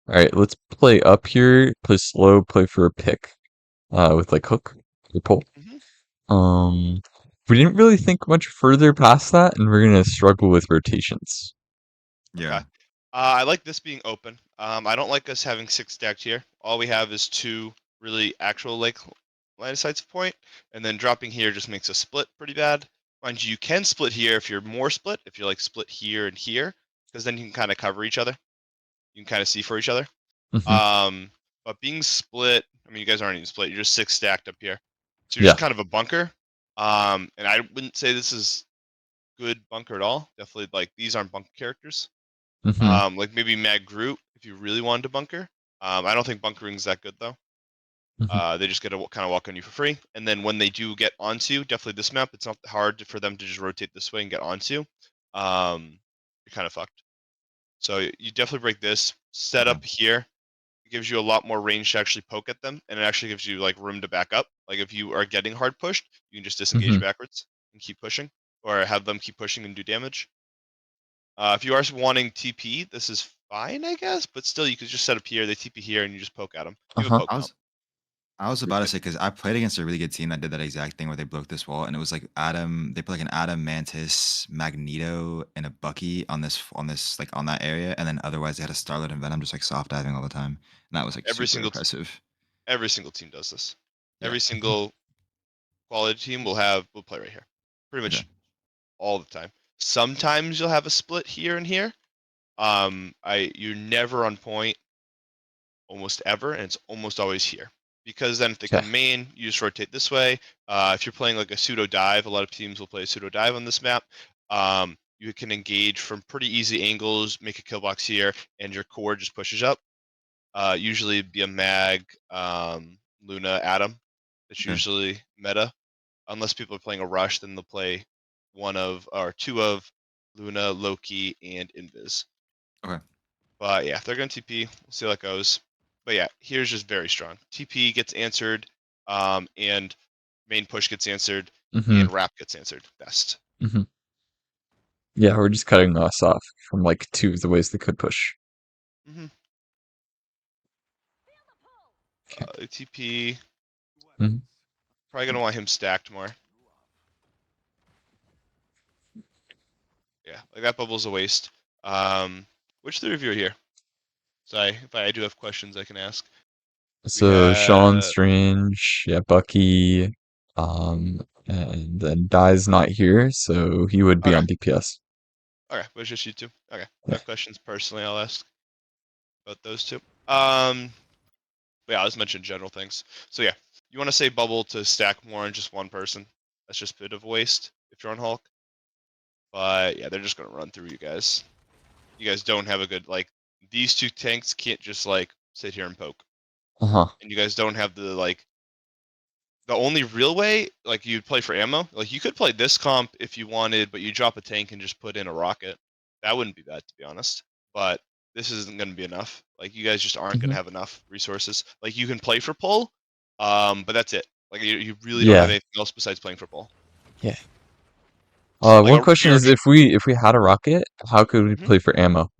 All right, let's play up here. Play slow. Play for a pick. With like hook or pull. Hmm. Um, we didn't really think much further past that, and we're gonna struggle with rotations. Okay. Yeah. I like this being open. I don't like us having 6 stacked here. All we have is 2 really actual like line of sight's point, and then dropping here just makes a split pretty bad. Mind you, you can split here if you're more split, if you're like split here and here, because then you can kind of cover each other. You can kind of see for each other. Hmm. Um, but being split, I mean, you guys aren't even split. You're just 6 stacked up here, so you're just Yeah. kind of a bunker. And I wouldn't say this is good bunker at all. Definitely like these aren't bunker characters. Hmm. Like maybe Mag Groot if you really wanted to bunker. I don't think bunkering's that good though. Hmm. They just get to kind of walk on you for free, and then when they do get onto, definitely this map, it's not hard for them to just rotate this way and get onto. You're kind of fucked. So you definitely break this. Set Okay. up here. It gives you a lot more range to actually poke at them, and it actually gives you like room to back up. Like if you are getting hard pushed, you can just disengage Hmm. backwards and keep pushing, or have them keep pushing and do damage. If you are wanting TP, this is fine, I guess, but still, you could just set up here. They TP here, and you just poke at them. You have a Uh-huh. poke I comp. was I was You're about to good. say because I played against a really good team that did that exact thing where they broke this wall, and it was like Adam. They put like an Adam, Mantis, Magneto, and a Bucky on this like on that area, and then otherwise they had a Starlet and Venom just like soft diving all the time, and that was like Every super single impressive. every single team does this. Yeah. Every single quality team will play right here, pretty Okay. much all the time. Sometimes you'll have a split here and here. You're never on point almost ever, and it's almost always here. Because then if they Okay. come main, you just rotate this way. If you're playing like a pseudo dive, a lot of teams will play a pseudo dive on this map. You can engage from pretty easy angles, make a kill box here, and your core just pushes up. Usually be a mag, Luna, Atom. That's Okay. usually meta. Unless people are playing a rush, then they'll play one of or two of Luna, Loki, and Invis. Okay. But yeah, if they're going to TP, we'll see how that goes. But yeah, here's just very strong. TP gets answered, and main push gets answered, Hmm. and wrap gets answered. Best. Hmm. Yeah, we're just cutting us off from like two of the ways they could push. Hmm. Okay. TP, Mhm. probably gonna want him stacked more. Yeah, like that bubble's a waste. Which three of you are here? So if I do have questions, I can ask. We So Sean have. Strange, yeah, Bucky, and then Dai's not here, so he would be Okay, on DPS. okay, but it's just you two. Okay, if I Yeah. have questions personally, I'll ask about those two. But yeah, let's mention general things. So yeah, you want to say bubble to stack more on just one person. That's just a bit of a waste if you're on Hulk. But yeah, they're just gonna run through you guys. You guys don't have a good like these two tanks can't just like sit here and poke. Uh-huh. And you guys don't have the only real way like you'd play for ammo. Like you could play this comp if you wanted, but you drop a tank and just put in a rocket. That wouldn't be bad to be honest. But this isn't going to be enough. Like you guys just aren't going Hmm. to have enough resources. Like you can play for pull, but that's it. Like you really don't have Yeah. anything else besides playing for pull. Yeah. Like One a question pure. is if we had a rocket, how could we Mhm. play for ammo?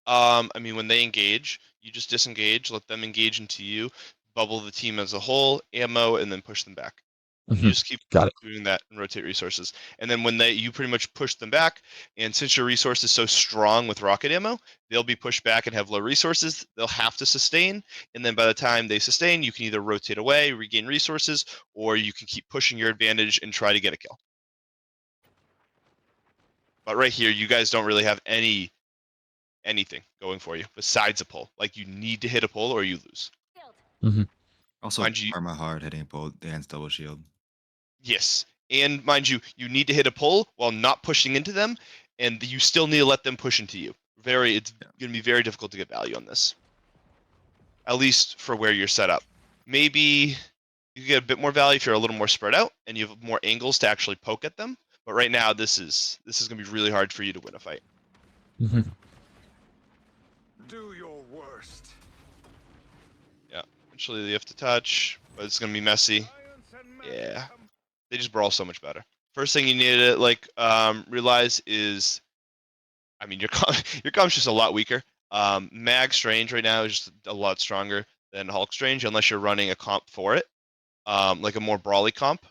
I mean, when they engage, you just disengage, let them engage into you, bubble the team as a whole, ammo, and then push them back. And you Hmm. just keep Got it. doing that and rotate resources. And then when you pretty much push them back, and since your resource is so strong with rocket ammo, they'll be pushed back and have low resources. They'll have to sustain, and then by the time they sustain, you can either rotate away, regain resources, or you can keep pushing your advantage and try to get a kill. But right here, you guys don't really have anything going for you besides a pull. Like you need to hit a pull or you lose. Hmm. Also, Mind you, Karma hard hitting a bolt against double shield. yes. And mind you, you need to hit a pull while not pushing into them, and you still need to let them push into you. It's Yeah. going to be very difficult to get value on this, at least for where you're set up. Maybe you get a bit more value if you're a little more spread out and you have more angles to actually poke at them. But right now, this is going to be really hard for you to win a fight. Hmm. Do your worst. Yeah, eventually you have to touch, but it's going to be messy. Science and magic Yeah, come. they just brawl so much better. First thing you need to like realize is, I mean, your your comp's just a lot weaker. Mag Strange right now is just a lot stronger than Hulk Strange, unless you're running a comp for it, like a more brawly comp,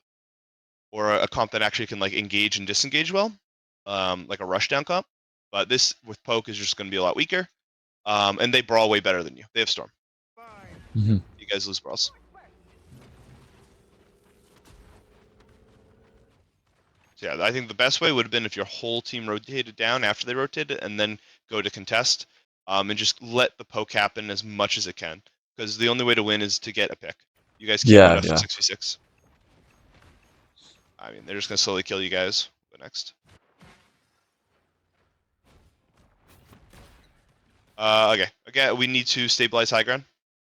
or a comp that actually can like engage and disengage well, like a rushdown comp. But this with Poke is just going to be a lot weaker, and they brawl way better than you. They have Storm. Mhm. You guys lose brawls. So yeah, I think the best way would have been if your whole team rotated down after they rotated, and then go to contest, and just let the poke happen as much as it can, because the only way to win is to get a pick. You guys can't win Yeah, after yeah. 6v6. I mean, they're just gonna slowly kill you guys. The next. Okay. Again, we need to stabilize high ground.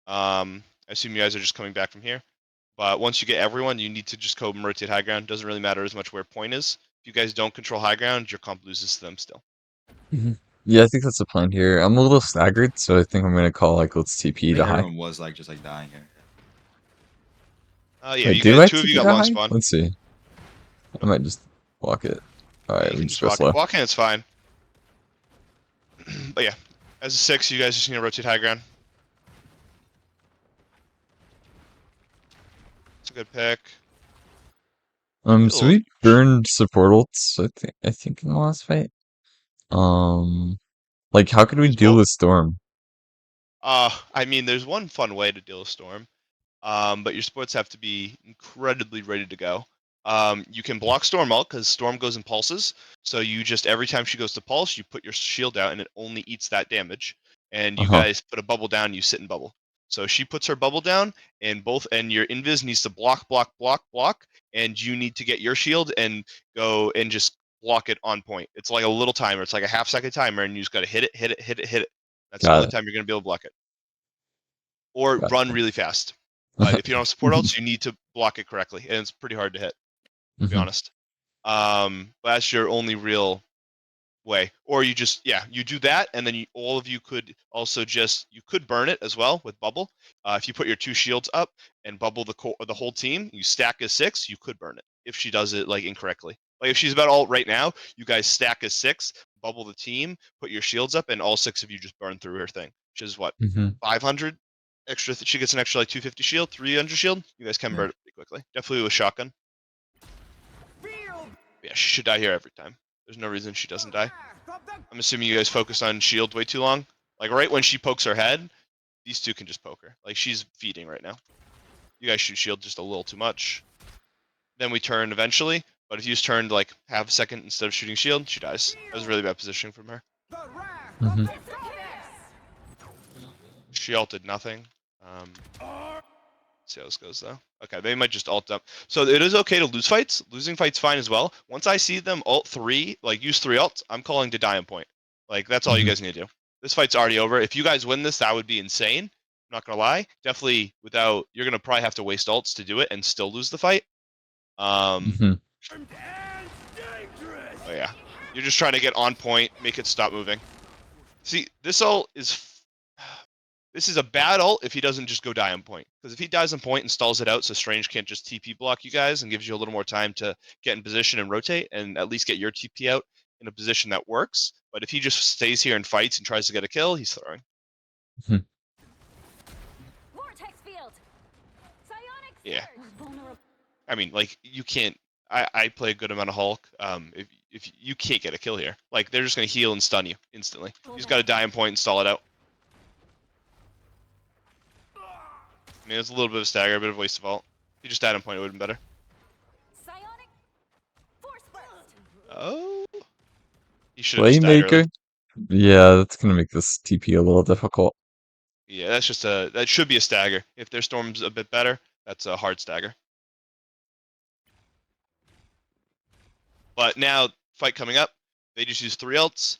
I assume you guys are just coming back from here. But once you get everyone, you need to just go and rotate high ground. Doesn't really matter as much where point is. If you guys don't control high ground, your comp loses to them still. Mhm. Yeah, I think that's the plan here. I'm a little staggered, so I think I'm gonna call like let's I TP to think high. everyone was like just like dying here. Yeah, Wait, you do got I two of you TP got to long high? spawn. Let's see. I might just block it. Yeah, Alright, you we can just just go walk slow. it. Walking, it's fine. But yeah, as a 6, you guys just need to rotate high ground. It's a good pick. So we burned support ults, I think in the last fight. Like how could we Use deal both. with Storm? I mean, there's one fun way to deal with Storm. But your supports have to be incredibly ready to go. You can block Storm out because Storm goes in pulses. So you just every time she goes to pulse, you put your shield out and it only eats that damage. And you Uh-huh. guys put a bubble down, you sit in bubble. So she puts her bubble down, and your invis needs to block, block, block, block, and you need to get your shield and go and just block it on point. It's like a little timer. It's like a half-second timer, and you just got to hit it, hit it, hit it, hit it. That's the Got only it. time you're gonna be able to block it, or Got run really fast. But if you don't have support it. ults, you need to block it correctly, and it's pretty hard to hit, to be Mhm. honest. But that's your only real way. Or you just, yeah, you do that, and then all of you could also you could burn it as well with bubble. If you put your 2 shields up and bubble the whole team, you stack as 6, you could burn it if she does it like incorrectly. Like if she's about ult right now, you guys stack as 6, bubble the team, put your shields up, and all 6 of you just burn through her thing, which is what, Mhm. 500 extra. She gets an extra like 250 shield, 300 shield. You guys can Yeah. burn it pretty quickly. Definitely with shotgun. Yeah, she should die here every time. There's no reason she doesn't die. I'm assuming you guys focused on shield way too long. Like right when she pokes her head, these two can just poke her. Like she's feeding right now. You guys shoot shield just a little too much. Then we turn eventually, but if you just turned like half a second instead of shooting shield, she dies. That was really bad positioning from her. Mhm. She ulted nothing. See how this goes though. Okay, they might just ult up. So it is okay to lose fights. Losing fights fine as well. Once I see them ult 3, like use 3 ults, I'm calling to die on point. Like that's all you Mhm. guys need to do. This fight's already over. If you guys win this, that would be insane. I'm not gonna lie. Definitely without you're gonna probably have to waste ults to do it and still lose the fight. Mhm. Oh yeah. You're just trying to get on point, make it stop moving. See, this ult is this is a bad ult if he doesn't just go die on point. Because if he dies on point and stalls it out so Strange can't just TP block you guys and gives you a little more time to get in position and rotate and at least get your TP out in a position that works. But if he just stays here and fights and tries to get a kill, he's throwing. Mhm. Vortex field. Psionic Yeah. surge. I mean, like, you can't... I play a good amount of Hulk. If you can't get a kill here. Like, they're just going to heal and stun you instantly. You just got to die on point and stall it out. I mean, it's a little bit of stagger, a bit of waste of ult. If you just died on point, it would have been better. Psionic force burst. Oh... He should have just died early. Playmaker? Yeah, that's gonna make this TP a little difficult. Yeah, that should be a stagger. If their storm's a bit better, that's a hard stagger. But now, fight coming up, they just use 3 ults.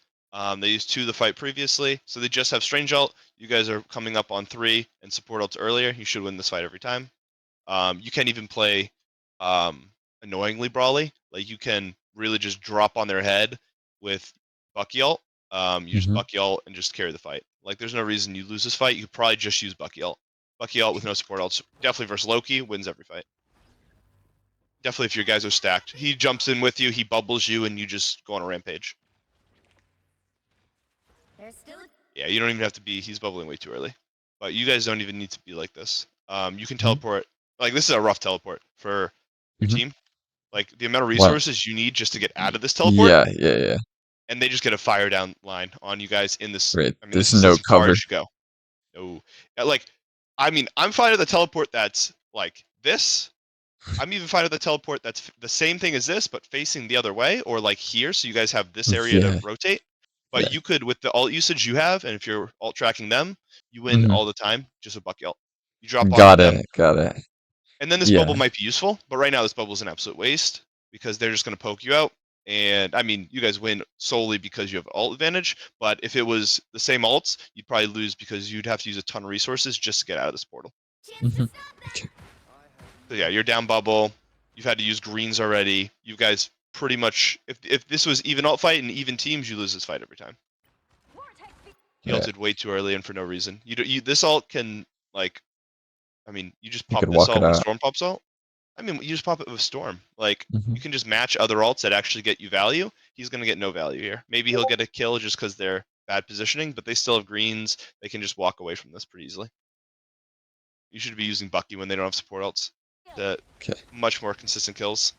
They used 2 the fight previously, so they just have strange ult. You guys are coming up on 3 and support ults earlier. You should win this fight every time. You can even play annoyingly brawly. Like you can really just drop on their head with Bucky ult. You just Mhm. Bucky ult and just carry the fight. Like there's no reason you lose this fight. You could probably just use Bucky ult. Bucky ult with no support ults. Definitely versus Loki wins every fight. Definitely if your guys are stacked. He jumps in with you, he bubbles you, and you just go on a rampage. There's still Yeah, you don't even have to be. He's bubbling way too early. But you guys don't even need to be like this. You can Mhm. teleport. Like this is a rough teleport for your Mhm. team. Like the amount of What? resources you need just to get out of this teleport, Yeah. and they just get a fire down line on you guys in this. Right. I mean, There's this is no as far cover. as you go. No, like, I mean, I'm fine with the teleport that's like this. I'm even fine with the teleport that's the same thing as this, but facing the other way, or like here, so you guys have this area to Yeah. rotate. But Yeah. you could, with the alt usage you have, and if you're alt tracking them, you win Mhm. all the time, just a bucky alt. You drop onto Got them, it. Got it. and then this bubble Yeah. might be useful, but right now this bubble is an absolute waste because they're just going to poke you out. And I mean, you guys win solely because you have alt advantage. But if it was the same alts, you'd probably lose because you'd have to use a ton of resources just to get out of this portal. Chance to Mhm. stop them. Okay. So yeah, you're down bubble. You've had to use greens already. You guys pretty much, if this was even alt fight and even teams, you lose this fight every time. Vortex be- He Yeah. ulted way too early and for no reason. You this alt can like, I mean, you just You pop could this walk it alt when out. Storm pops alt. I mean, you just pop it with Storm. Like, Mhm. you can just match other alts that actually get you value. He's going to get no value here. Maybe he'll get a kill just because they're bad positioning, but they still have greens. They can just walk away from this pretty easily. You should be using Bucky when they don't have support alts to Okay. much more consistent kills.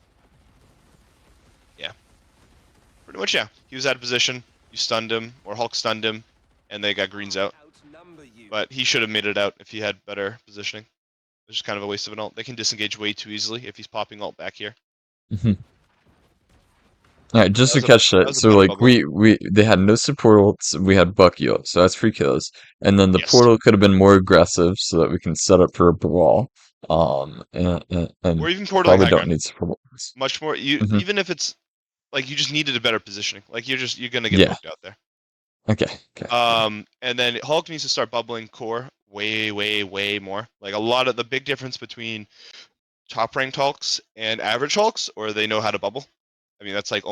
Yeah. Pretty much, yeah. He was out of position. You stunned him, or Hulk stunned him, and they got greens out. But he should have made it out if he had better positioning. It's just kind of a waste of an ult. They can disengage way too easily if he's popping ult back here. Mhm. All right, just That to was a catch that that. was a So bad like bubble. they had no support ults. We had Bucky ult, so that's free kills. And then the Yes. portal could have been more aggressive so that we can set up for a brawl. And Or even portaling probably high don't ground. need support ults. Much more. You Mhm. even if it's like you just needed a better positioning. Like you're gonna get Yeah. poked out there. Okay. And then Hulk needs to start bubbling core way more. Like a lot of the big difference between top ranked Hulks and average Hulks, or they know how to bubble. I mean, that's like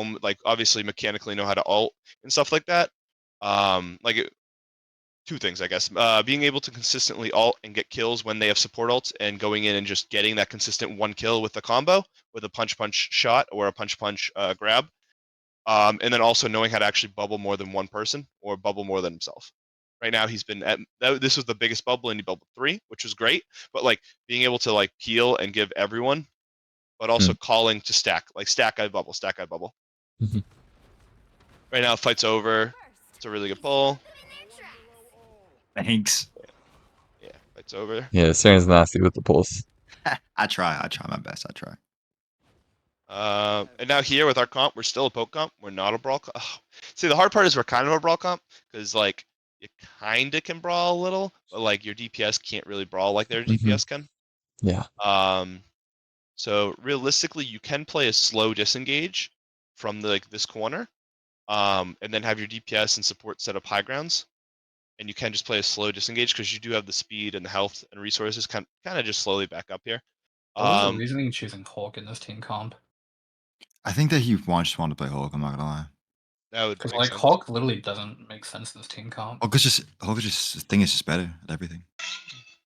obviously mechanically know how to alt and stuff like that. Like two things, I guess. Being able to consistently alt and get kills when they have support ults, and going in and just getting that consistent one kill with the combo with a punch shot or a punch grab. And then also knowing how to actually bubble more than one person or bubble more than himself. Right now, he's been at this was the biggest bubble, and he bubbled 3, which was great. But like being able to like peel and give everyone, but also Mm. calling to stack, like stack I bubble, stack I bubble. Mhm. Right now, fight's over. It's a really good pull. Them in their tracks. Thanks. Yeah, fight's over. Yeah, Saren's nasty with the pulse. I try my best. I try. And now here with our comp, we're still a poke comp. We're not a brawl comp. See, the hard part is we're kind of a brawl comp because like you kind of can brawl a little, but like your DPS can't really brawl like their Mhm. DPS can. Yeah. So realistically, you can play a slow disengage from like this corner, and then have your DPS and support set up high grounds, and you can just play a slow disengage because you do have the speed and the health and resources kind of just slowly back up here. What was the Um, reasoning choosing Hulk in this team comp? I think that he just wanted to play Hulk. I'm not gonna lie. that would Because make like sense. Hulk literally doesn't make sense in this team comp. Hulk is just thing is just better at everything.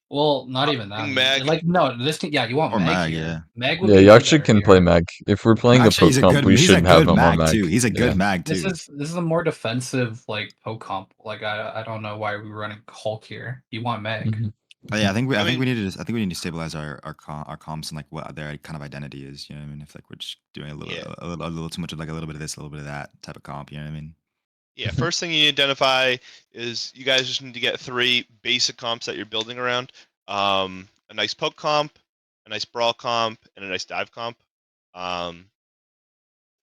Well, not even I think that. Mag. Like no, this team. Yeah, you want Or Meg Mag, here. yeah. Meg would Yeah, be you way actually better can play here. Mag. If we're playing a Actually, poke comp, we he's a shouldn't have good him on mag Mag. too. He's a Yeah. good mag This too. is a more defensive like poke comp. Like I don't know why we're running Hulk here. You want Meg. Mhm. Oh, yeah, I think I we mean, need to stabilize our comps and like what their kind of identity is. You know what I mean? If like we're just doing a yeah. little too much of like a little bit of this, a little bit of that type of comp. You know what I mean? Yeah, Mhm. first thing you need to identify is you guys just need to get 3 basic comps that you're building around. A nice poke comp, a nice brawl comp, and a nice dive comp. Um,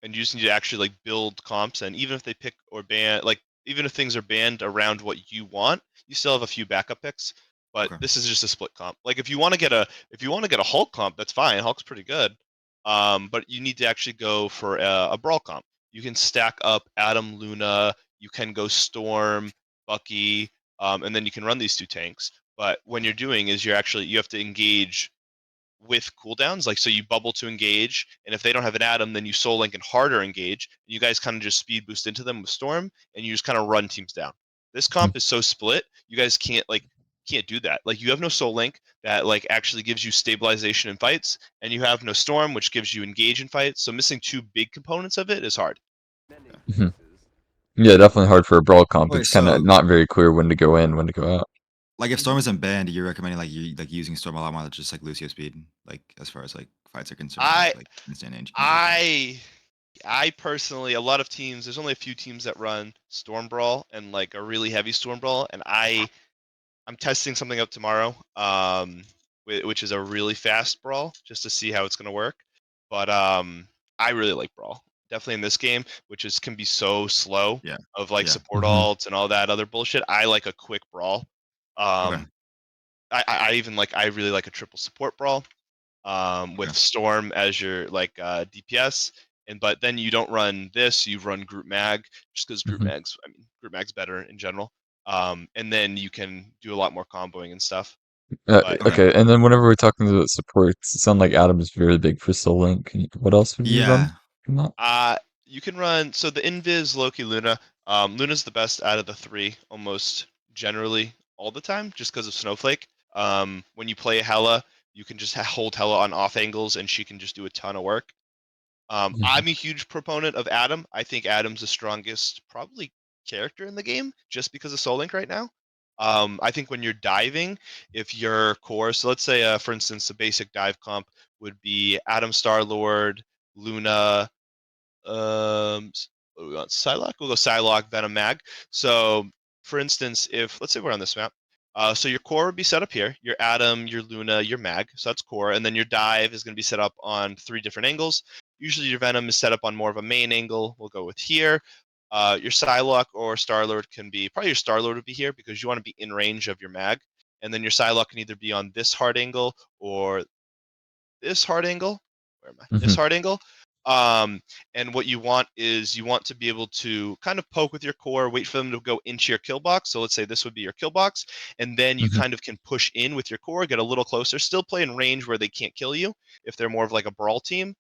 and you just need to actually like build comps, and even if they pick or ban, like even if things are banned around what you want, you still have a few backup picks. But Okay. this is just a split comp. Like if you want to get a Hulk comp, that's fine. Hulk's pretty good. But you need to actually go for a brawl comp. You can stack up Adam, Luna. You can go Storm, Bucky, and then you can run these 2 tanks. But when you're doing is you have to engage with cooldowns. Like so you bubble to engage, and if they don't have an Atom, then you Soul Link and harder engage. And you guys kind of just speed boost into them with Storm, and you just kind of run teams down. This comp is so split, you guys can't do that. Like you have no Soul Link that like actually gives you stabilization in fights, and you have no Storm which gives you engage in fights. So missing 2 big components of it is hard. Mhm. Yeah, definitely hard for a brawl comp. Wait, It's kind of not very clear when to go in, when to go out. like if Storm isn't banned, you're recommending like using Storm a lot more, just like Lucio speed, like as far as like fights are concerned, I like instant range and everything. I personally, a lot of teams. There's only a few teams that run Storm Brawl and like a really heavy Storm Brawl, and I'm testing something out tomorrow, which is a really fast brawl, just to see how it's gonna work. But I really like brawl, definitely in this game, which is can be so slow Yeah. of like Yeah. support Mhm. alts and all that other bullshit. I like a quick brawl. Okay. Um, I even like I really like a triple support brawl. With Okay. Storm as your like DPS. But then you don't run this, you run Group Mag, just because Mhm. Group Mag's better in general. And then you can do a lot more comboing and stuff. But Okay. Okay, and then whenever we're talking about supports, it sounds like Adam is very big for Soul Link. What else would you run Yeah. from that? you can run so the Invis, Loki, Luna. Luna's the best out of the three, almost generally all the time, just because of Snowflake. When you play Hela, you can just hold Hela on off angles, and she can just do a ton of work. Mhm. I'm a huge proponent of Adam. I think Adam's the strongest, probably character in the game, just because of Soul Link right now. I think when you're diving, if your core, so let's say, for instance, the basic dive comp would be Adam, Star Lord, Luna, what do we want? Psylocke? We'll go Psylocke, Venom, Mag. So, for instance, if let's say we're on this map, so your core would be set up here. Your Atom, your Luna, your Mag. So that's core, and then your dive is going to be set up on 3 different angles. Usually, your Venom is set up on more of a main angle. We'll go with here. Your Psylocke or Starlord can be probably your Starlord would be here because you want to be in range of your Mag, and then your Psylocke can either be on this hard angle or this hard angle. Where am I? This Mhm. hard angle. Um, and what you want is you want to be able to kind of poke with your core, wait for them to go into your kill box. So let's say this would be your kill box, and then you Mhm. kind of can push in with your core, get a little closer, still play in range where they can't kill you if they're more of like a brawl team.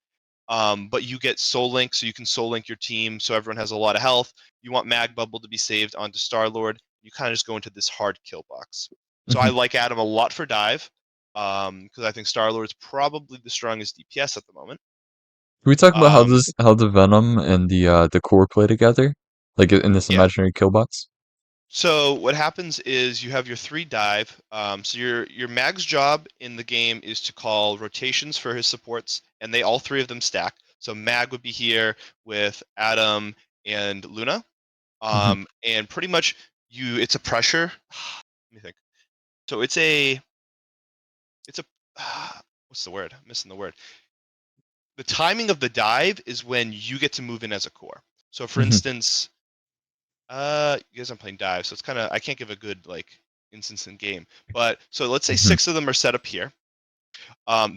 But you get Soul Link, so you can Soul Link your team, so everyone has a lot of health. You want Mag Bubble to be saved onto Star Lord. You kind of just go into this hard kill box. So I Mhm. like Adam a lot for dive, because I think Star Lord's probably the strongest DPS at the moment. Can we talk about Um, how the Venom and the core play together, like in this yeah. imaginary kill box? So what happens is you have your 3 dive. So your Mag's job in the game is to call rotations for his supports, and they all 3 of them stack. So Mag would be here with Adam and Luna. Mhm. And pretty much it's a pressure. Let me think. So it's a what's the word? I'm missing the word. The timing of the dive is when you get to move in as a core. So for Mhm. instance, you guys aren't playing dive, so it's kind of I can't give a good like instance in game. But so let's say Mhm. 6 of them are set up here.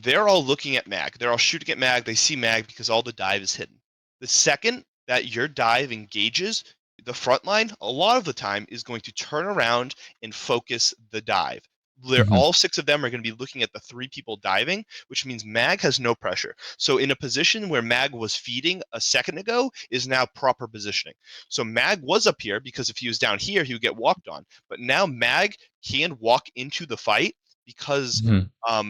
They're all looking at Mag. They're all shooting at Mag. They see Mag because all the dive is hidden. The second that your dive engages, the front line, a lot of the time, is going to turn around and focus the dive. Mhm. All 6 of them are going to be looking at the 3 people diving, which means Mag has no pressure. So, in a position where Mag was feeding a second ago, is now proper positioning. So, Mag was up here because if he was down here, he would get walked on. But now Mag can walk into the fight because Mhm.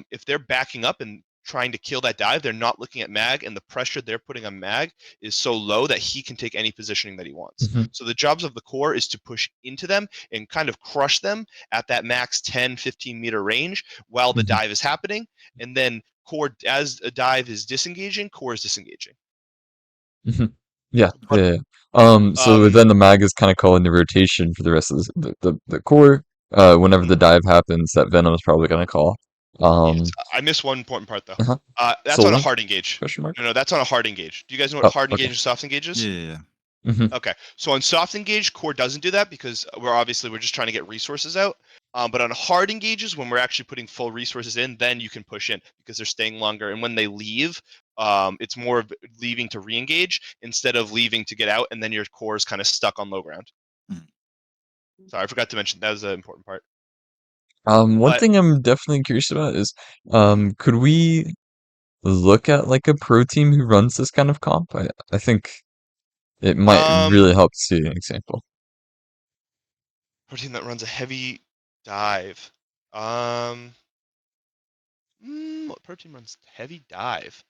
if they're backing up and trying to kill that dive, they're not looking at Mag, and the pressure they're putting on Mag is so low that he can take any positioning that he wants. Mhm. So the jobs of the core is to push into them and kind of crush them at that max 10, 15 meter range while the Mhm. dive is happening. And then core, as a dive is disengaging, core is disengaging. Mhm. Yeah, But yeah, yeah. So um, then the mag is kind of calling the rotation for the rest of the core. Whenever the mhm. dive happens, that Venom is probably gonna call. Yes, Um, I missed one important part though. uh-huh. That's Soul on a Link? hard engage. Question mark? No, that's on a hard engage. Do you guys know what Oh, hard okay. engage and soft engage Yeah. is? Yeah. Yeah. Mhm. Okay, so on soft engage, core doesn't do that because we're just trying to get resources out. But on hard engages, when we're actually putting full resources in, then you can push in because they're staying longer. And when they leave, it's more of leaving to re-engage instead of leaving to get out, and then your core is kind of stuck on low ground. Mhm. Sorry, I forgot to mention that was the important part. One But thing I'm definitely curious about is, could we look at like a pro team who runs this kind of comp? I think it might um, really help to see an example. protein that runs a heavy dive. Um, what pro team runs heavy dive?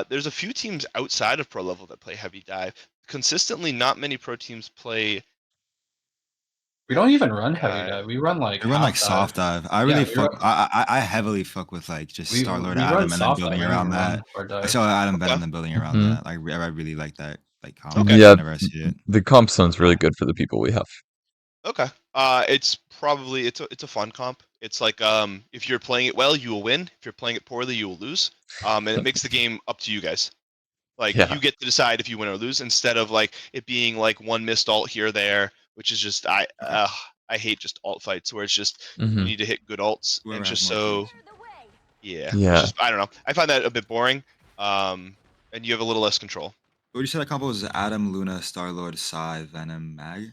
There's a few teams outside of pro level that play heavy dive. consistently, not many pro teams play. We don't even run heavy dive. We run like We run like half soft dive. I Yeah, really we fuck. run- I heavily fuck with like just We Star-Lord we run Adam and then soft dive. building We don't around even run that. hard I dive. saw Adam Okay. Venom and building around Mhm. that. Like I really like that comp Okay. Yeah, whenever I see it. the comp sounds really good for the people we have. Okay. It's probably it's a fun comp. It's like if you're playing it well, you will win. If you're playing it poorly, you will lose. And it makes the game up to you guys. Like Yeah. you get to decide if you win or lose instead of like it being like one missed alt here or there, which is just I hate just alt fights where it's just you Hmm. need to hit good alts Whoever and has just more so kills. Clear the way. yeah. It's Yeah. just I don't know. I find that a bit boring. And you have a little less control. What did you say that combo was? Adam, Luna, Star-Lord, Psy, Venom, Mag.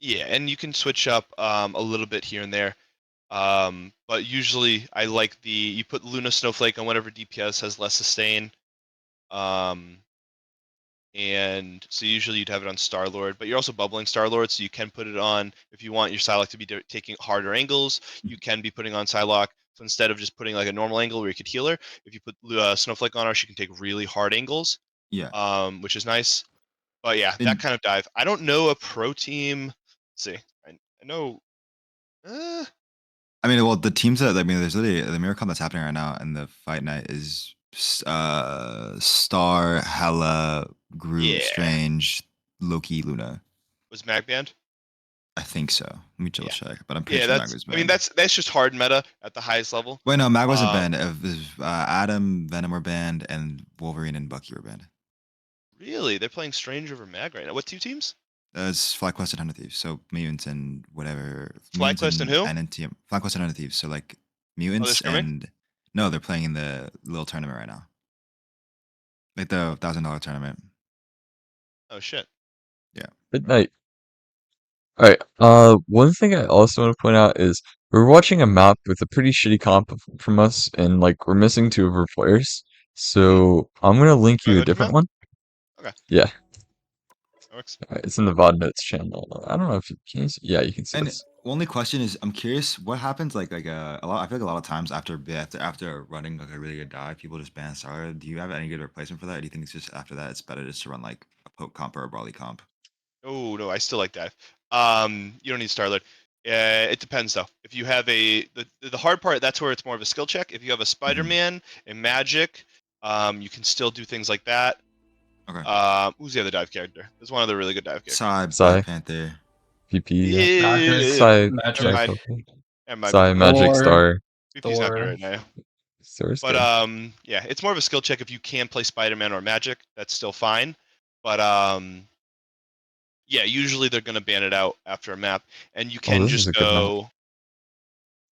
Yeah, and you can switch up a little bit here and there. But usually I like you put Luna Snowflake on whatever DPS has less sustain. And so usually you'd have it on Star-Lord, but you're also bubbling Star-Lord, so you can put it on if you want your Psylocke to be taking harder angles. You can be putting on Psylocke. So instead of just putting like a normal angle where you could heal her, if you put Snowflake on her, she can take really hard angles, Yeah. which is nice. But yeah, that And kind of dive. I don't know a pro team. Let's see, I know. I mean, well, the teams that I mean, there's literally the mirror comp that's happening right now, and the fight night is Star, Hella, Groot, Yeah, Strange, Loki, Luna. was Mag banned? I think so. Let me double Yeah, check, but I'm pretty yeah. sure Mag was I mean, banned. that's just hard meta at the highest level. Wait, no, Mag wasn't Um, banned. It was Adam, Venom were banned, and Wolverine and Bucky were banned. really, they're playing Strange over Mag right now. What two teams? It's FlyQuest and Hunter Thieves. So mutants and whatever mutants FlyQuest and and who? NNT. FlyQuest and Hunter Thieves. So like Oh, they're mutants scrimming. and no, they're playing in the little tournament right now, like the $1,000 tournament. Oh shit. Good night. All right. One thing I also want to point out is we're watching a map with a pretty shitty comp from us, and like we're missing two of our players. So I'm gonna link Do I you a go to different map? one. Okay, Yeah, that works. all right, it's in the VOD notes channel. I don't know if you can. Yeah, you can see And this. only question is, I'm curious, what happens like a lot. I feel like a lot of times after running like a really good dive, people just ban Starter. Do you have any good replacement for that? Or do you think it's just after that it's better just to run like a poke comp or a brawly comp? Oh no, I still like dive. You don't need Starlord. It depends though. If you have the hard part, that's where it's more of a skill check. If you have a Mhm. Spider-Man, a Magic, you can still do things like that. Okay. Who's the other dive character? There's one other really good dive character. Psy, Psy, Black Panther. PP, yeah. Yeah, Psy, never Psy, Magic, mind. Coco. Never mind. Psy, PP. Magic, Thor, Star. PP's not good Thor. right now. Star's But good. yeah, it's more of a skill check if you can play Spider-Man or Magic. That's still fine. But yeah, usually they're gonna ban it out after a map, and Oh, this is a good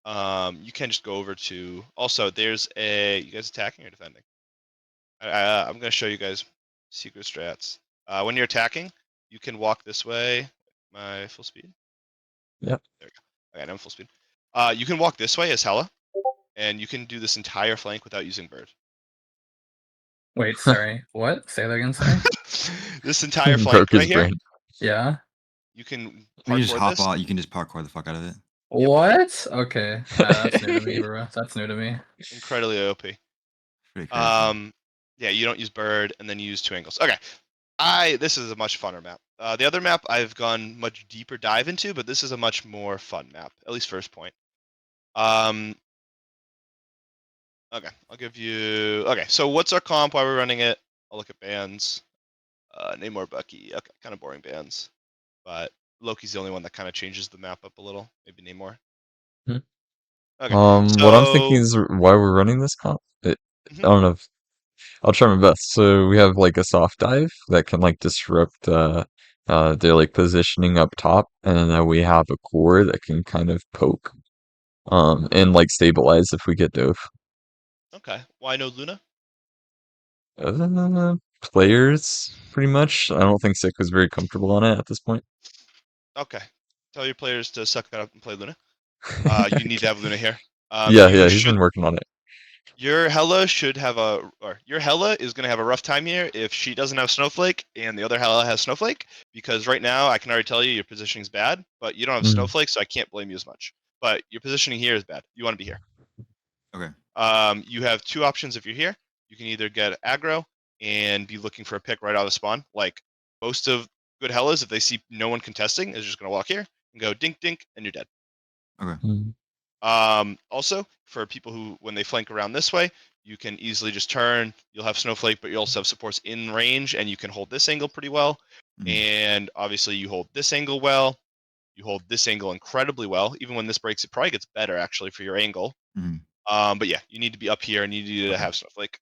map. you can just go over to. Also, there's you guys attacking or defending? I'm gonna show you guys secret strats. When you're attacking, you can walk this way. My full speed. Yep. There we go. Okay, I'm full speed. You can walk this way as Hella, and you can do this entire flank without using bird. Wait, sorry. What? Say that again, sorry. This entire flank Broke right his here, brain. Yeah. you can You can just parkour hop this. on. You can just parkour the fuck out of it. Yep. What? Okay. That's new to me, bro. That's new to me. Incredibly OP. Pretty crazy. Yeah, you don't use bird, and then you use two angles. Okay, this is a much funner map. The other map I've gone much deeper dive into, but this is a much more fun map, at least first point. Okay, I'll give you. Okay, so what's our comp? Why we're running it? I'll look at bands. Namor, Bucky. Okay, kind of boring bands, but Loki's the only one that kind of changes the map up a little. Maybe Namor. Hmm. Okay, What I'm thinking so is why we're running this comp. I mhm, don't know if I'll try my best. So we have like a soft dive that can like disrupt their like positioning up top, and then we have a core that can kind of poke and like stabilize if we get dove. okay. Why no Luna? Players pretty much. I don't think Sick was very comfortable on it at this point. Okay, tell your players to suck it up and play Luna. You need to have Luna here. Yeah, You yeah, he's been should. working on it. Your Hella should have or your Hella is gonna have a rough time here if she doesn't have Snowflake and the other Hella has Snowflake, because right now I can already tell you your positioning's bad, but you don't have Mm, Snowflake, so I can't blame you as much. But your positioning here is bad. You want to be here. Okay. You have two options if you're here. You can either get aggro and be looking for a pick right out of spawn, like most of good Hellas, if they see no one contesting, is just gonna walk here and go dink dink, and you're dead. Okay. Also, for people who, when they flank around this way, you can easily just turn. You'll have Snowflake, but you also have supports in range, and you can hold this angle pretty well. And obviously, you hold this angle well. You hold this angle incredibly well. Even when this breaks, it probably gets better actually for your angle. But yeah, you need to be up here, and you need to have Snowflake.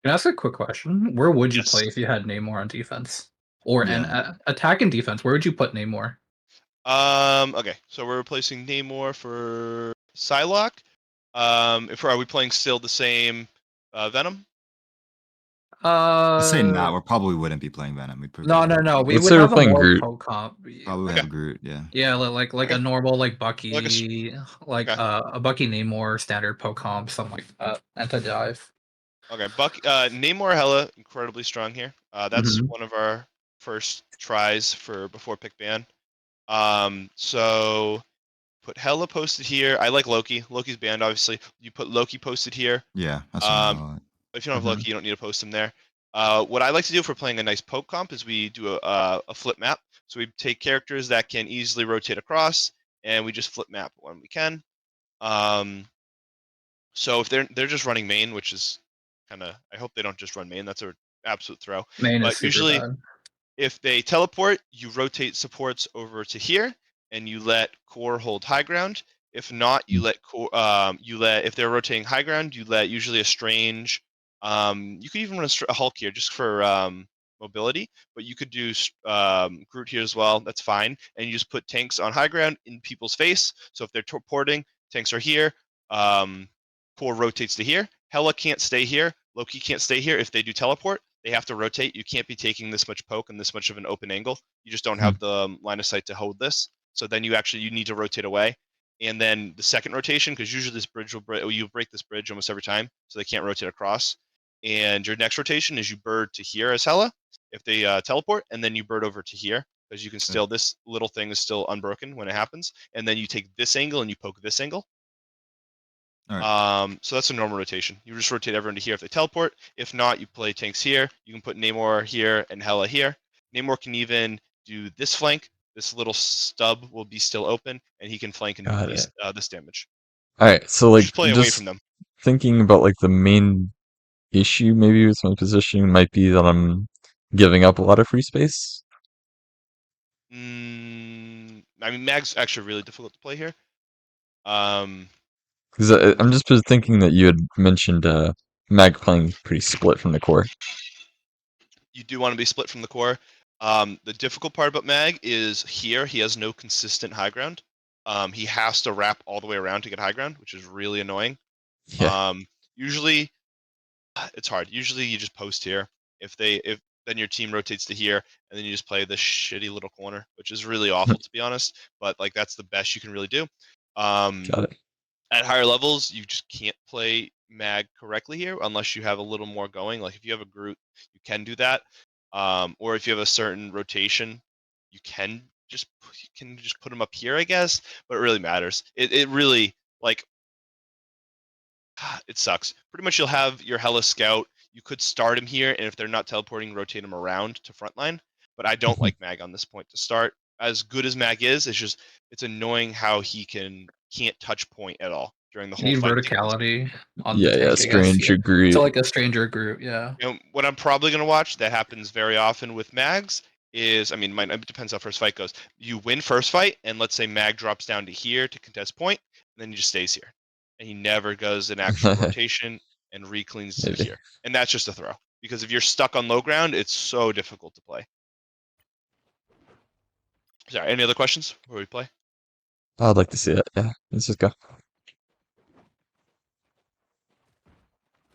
Can I ask a quick question? Where would you Yes. play if you had Namor on defense? Or Yeah. an attack and defense, where would you put Namor? Okay, so we're replacing Namor for Psylocke. If are we playing still the same Venom? Let's say not. Uh, We probably wouldn't be playing Venom. We no. We Let's would say we're have a playing more Groot. poke comp. probably Okay. have Groot. Yeah. Yeah, like Okay. a normal like Like Bucky, like okay. a Bucky Namor standard poke comp, something like that. Anti dive. Okay, Namor Hella incredibly strong here. That's Mhm. one of our first tries for before pick ban. So put Hella posted here. I like Loki. Loki's banned, obviously. You put Loki posted here. Yeah. That's what Um, I like. if you don't have Mhm. Loki, you don't need to post him there. What I like to do if we're playing a nice poke comp is we do a flip map. So we take characters that can easily rotate across, and we just flip map when we can. So if they're just running main, which is kind of, I hope they don't just run main. That's an absolute throw. Main is But super usually, bad. if they teleport, you rotate supports over to here, and you let core hold high ground. If not, you let core. If they're rotating high ground, you let usually a strange. You could even run a Hulk here just for mobility, but you could do Groot here as well. That's fine, and you just put tanks on high ground in people's face. So if they're teleporting, tanks are here. Core rotates to here. Hela can't stay here. Loki can't stay here. If they do teleport, they have to rotate. You can't be taking this much poke and this much of an open angle. You just don't have the line of sight to hold this. So then you need to rotate away. And then the second rotation, because usually this bridge you break this bridge almost every time, so they can't rotate across. And your next rotation is you bird to here as Hela if they teleport, and then you bird over to here because you can still, this little thing is still unbroken when it happens. And then you take this angle and you poke this angle. All right. So that's a normal rotation. You just rotate everyone to here if they teleport. If not, you play tanks here. You can put Namor here and Hela here. Namor can even do this flank. This little stub will be still open, and he can flank and do Got these it. this damage. All right, so You like just play away from just them. thinking about like the main issue maybe with my positioning might be that I'm giving up a lot of free space. I mean, Mag's actually really difficult to play here. Um, Because I'm just thinking that you had mentioned Mag playing pretty split from the core. you do want to be split from the core. The difficult part about Mag is here he has no consistent high ground. He has to wrap all the way around to get high ground, which is really annoying. Yeah, Usually it's hard. Usually you just post here. If then your team rotates to here, and then you just play this shitty little corner, which is really awful to be honest. But like that's the best you can really do. got it. At higher levels, you just can't play Mag correctly here unless you have a little more going. Like if you have a Groot, you can do that. Or if you have a certain rotation, you can just put them up here, I guess. But it really matters. It really like it sucks. Pretty much you'll have your Hella Scout. You could start him here, and if they're not teleporting, rotate him around to frontline. But I don't like Mag on this point to start. As good as Mag is, it's annoying how he can't touch point at all during the You whole need fight sequence. verticality on the Yeah, tank, I guess. strange Yeah. agree. To like a stranger group, yeah. You know, what I'm probably gonna watch that happens very often with Mags is, I mean, it depends how first fight goes. You win first fight, and let's say Mag drops down to here to contest point, and then he just stays here, and he never goes an actual rotation and recleans to Maybe. here, and that's just a throw. Because if you're stuck on low ground, it's so difficult to play. Sorry, any other questions before we play? I'd like to see it. Yeah, let's just go.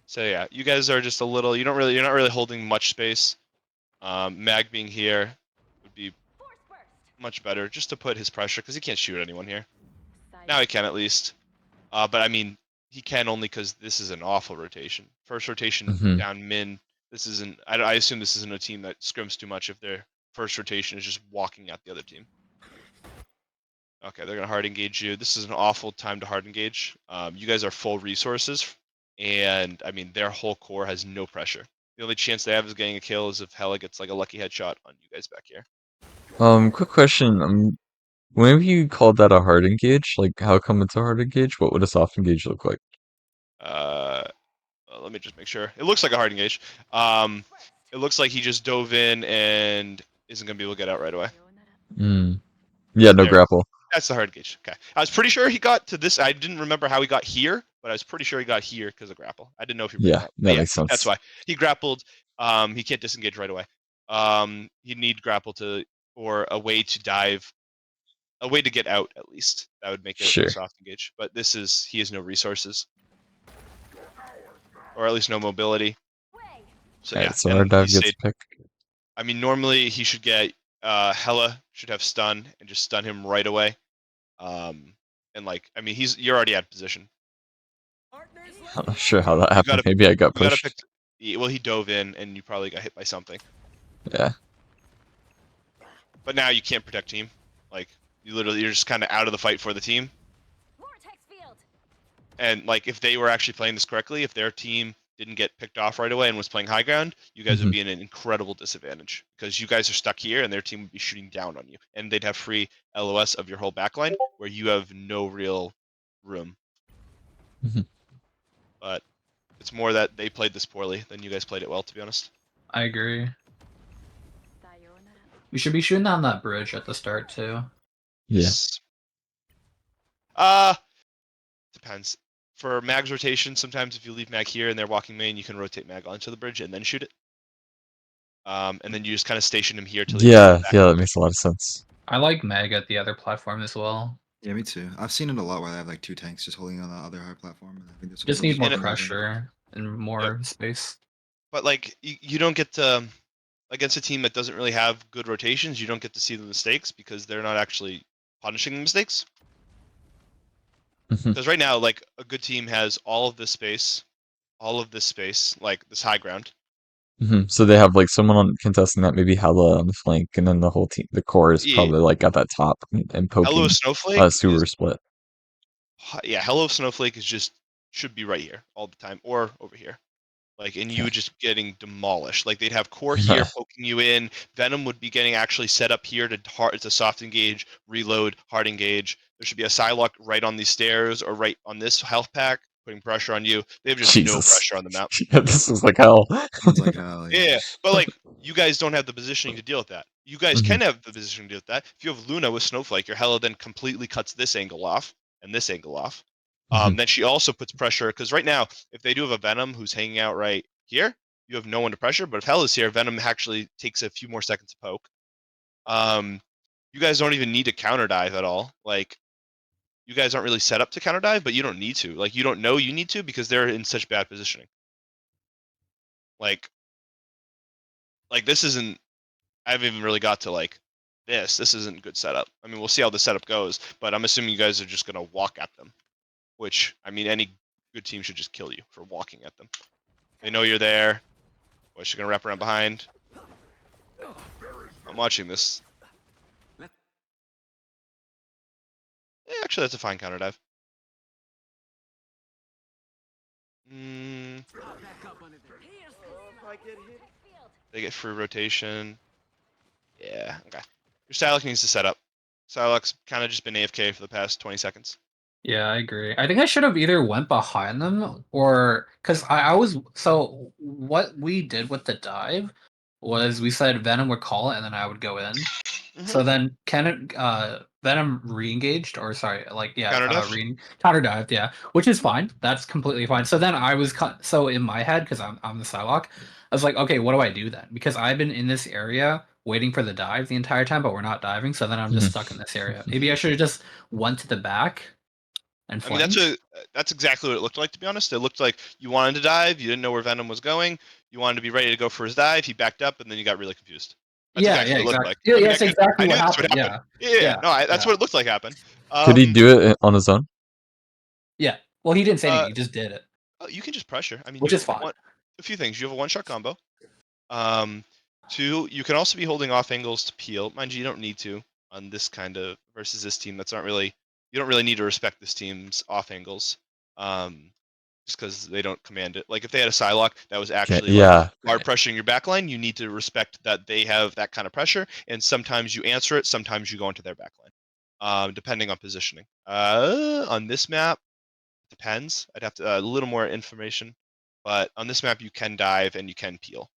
So yeah, you guys are just a little. You're not really holding much space. Mag being here would be Force burst. much better just to put his pressure because he can't shoot anyone here. Now Exciting. he can at least. But I mean, he can only because this is an awful rotation. First rotation Hmm. down min. This isn't. I assume this isn't a team that scrims too much if their first rotation is just walking at the other team. Okay, they're gonna hard engage you. This is an awful time to hard engage. You guys are full resources, and I mean their whole core has no pressure. The only chance they have is getting a kill is if Hella gets like a lucky headshot on you guys back here. Quick question. Whenever you called that a hard engage, like how come it's a hard engage? What would a soft engage look like? Let me just make sure. It looks like a hard engage. It looks like he just dove in and isn't gonna be able to get out right away. Yeah, no There. grapple. That's the hard engage. Okay. I was pretty sure he got to this. I didn't remember how he got here, but I was pretty sure he got here because of grapple. I didn't know if he ran Yeah, out. But that yeah, makes sense. that's why. He grappled. He can't disengage right away. He'd need grapple to, or a way to dive, a way to get out at least. That would make it Sure. a soft engage. But he has no resources. Or at least no mobility. So yeah, Alright, so our and dive he gets stayed. picked. I mean, normally he should get Hella should have stun and just stun him right away. And like, I mean, you're already out of position. I'm not sure how that You happened. gotta Maybe I got you gotta pushed. pick. Well, he dove in, and you probably got hit by something. Yeah. But now you can't protect team. Like you're just kind of out of the fight for the team. Vortex field. And like if they were actually playing this correctly, if their team didn't get picked off right away and was playing high ground, you guys would be in an incredible disadvantage because you guys are stuck here and their team would be shooting down on you, and they'd have free LOS of your whole backline where you have no real room. But it's more that they played this poorly than you guys played it well, to be honest. I agree. Sayonara. We should be shooting on that bridge at the start too. Yeah. Yes. Depends. For Mag's rotation, sometimes if you leave Mag here and they're walking main, you can rotate Mag onto the bridge and then shoot it. And then you just kind of station him here till he Yeah, back. yeah, that makes a lot of sense. I like Meg at the other platform as well. Yeah, me too. I've seen it a lot where they have like 2 tanks just holding on the other hard platform. And I think that's Just what need more And it- pressure and more space. But like you don't get to against a team that doesn't really have good rotations, you don't get to see the mistakes because they're not actually punishing the mistakes. Because right now, like a good team has all of this space, like this high ground. So they have like someone on contesting that, maybe Hella on the flank, and then the whole team, the core is Yeah. probably like at that top and Hello poking Snowflake sewer is split. yeah, Hello Snowflake is should be right here all the time or over here. Like, and you Okay. just getting demolished. Like they'd have core here poking you in. Venom would be getting actually set up here to soft engage, reload, hard engage. There should be a Psylocke right on these stairs or right on this health pack, putting pressure on you. They have just no Jesus. pressure on the map. Yeah, this is like hell. Sounds like hell. Yeah, but like you guys don't have the positioning to deal with that. You guys Mhm. can have the positioning to deal with that. If you have Luna with Snowflake, your Hella then completely cuts this angle off and this angle off. Mhm. Then she also puts pressure because right now, if they do have a Venom who's hanging out right here, you have no one to pressure. But if Hell is here, Venom actually takes a few more seconds to poke. You guys don't even need to counter dive at all. Like you guys aren't really set up to counter dive, but you don't need to. Like you don't know you need to because they're in such bad positioning. Like this isn't. I haven't even really got to like this. This isn't good setup. I mean, we'll see how the setup goes, but I'm assuming you guys are just gonna walk at them. Which I mean, any good team should just kill you for walking at them. They know you're there. Boy, she's gonna wrap around behind. I'm watching this. Actually, that's a fine counter dive. They get free rotation. Yeah, okay. Your Psylocke needs to set up. Psylocke's kind of just been AFK for the past 20 seconds. Yeah, I agree. I think I should have either went behind them or because I was so what we did with the dive was we said Venom would call it and then I would go in. So then Venom re-engaged or sorry, like Counter dive? counter dived, yeah, which is fine. That's completely fine. So then I was so in my head because I'm the Psylocke, I was like, okay, what do I do then? Because I've been in this area waiting for the dive the entire time, but we're not diving. So then I'm just stuck in this area. Maybe I should have just went to the back and I mean, flanked. that's exactly what it looked like, to be honest. It looked like you wanted to dive, you didn't know where Venom was going, you wanted to be ready to go for his dive, he backed up, and then you got really confused. That's Yeah, exactly what it looked exactly. like. Yeah, I mean, yes, exactly I what knew this would happened. happen. Yeah, Yeah, yeah, no, that's yeah. what it looked like happened. Could he do it on his own? Yeah. Well, he didn't say anything. He just did it, You can just pressure. I mean, which is fine. a few things. You have a one-shot combo. Two, you can also be holding off angles to peel. Mind you, you don't need to on this kind of versus this team. You don't really need to respect this team's off angles. just because they don't command it. Like if they had a Psylocke that was Okay, actually like yeah. guard pressuring your backline, you need to respect that they have that kind of pressure, and sometimes you answer it, sometimes you go into their backline, depending on positioning. On this map, depends. I'd have to a little more information, but on this map you can dive and you can peel.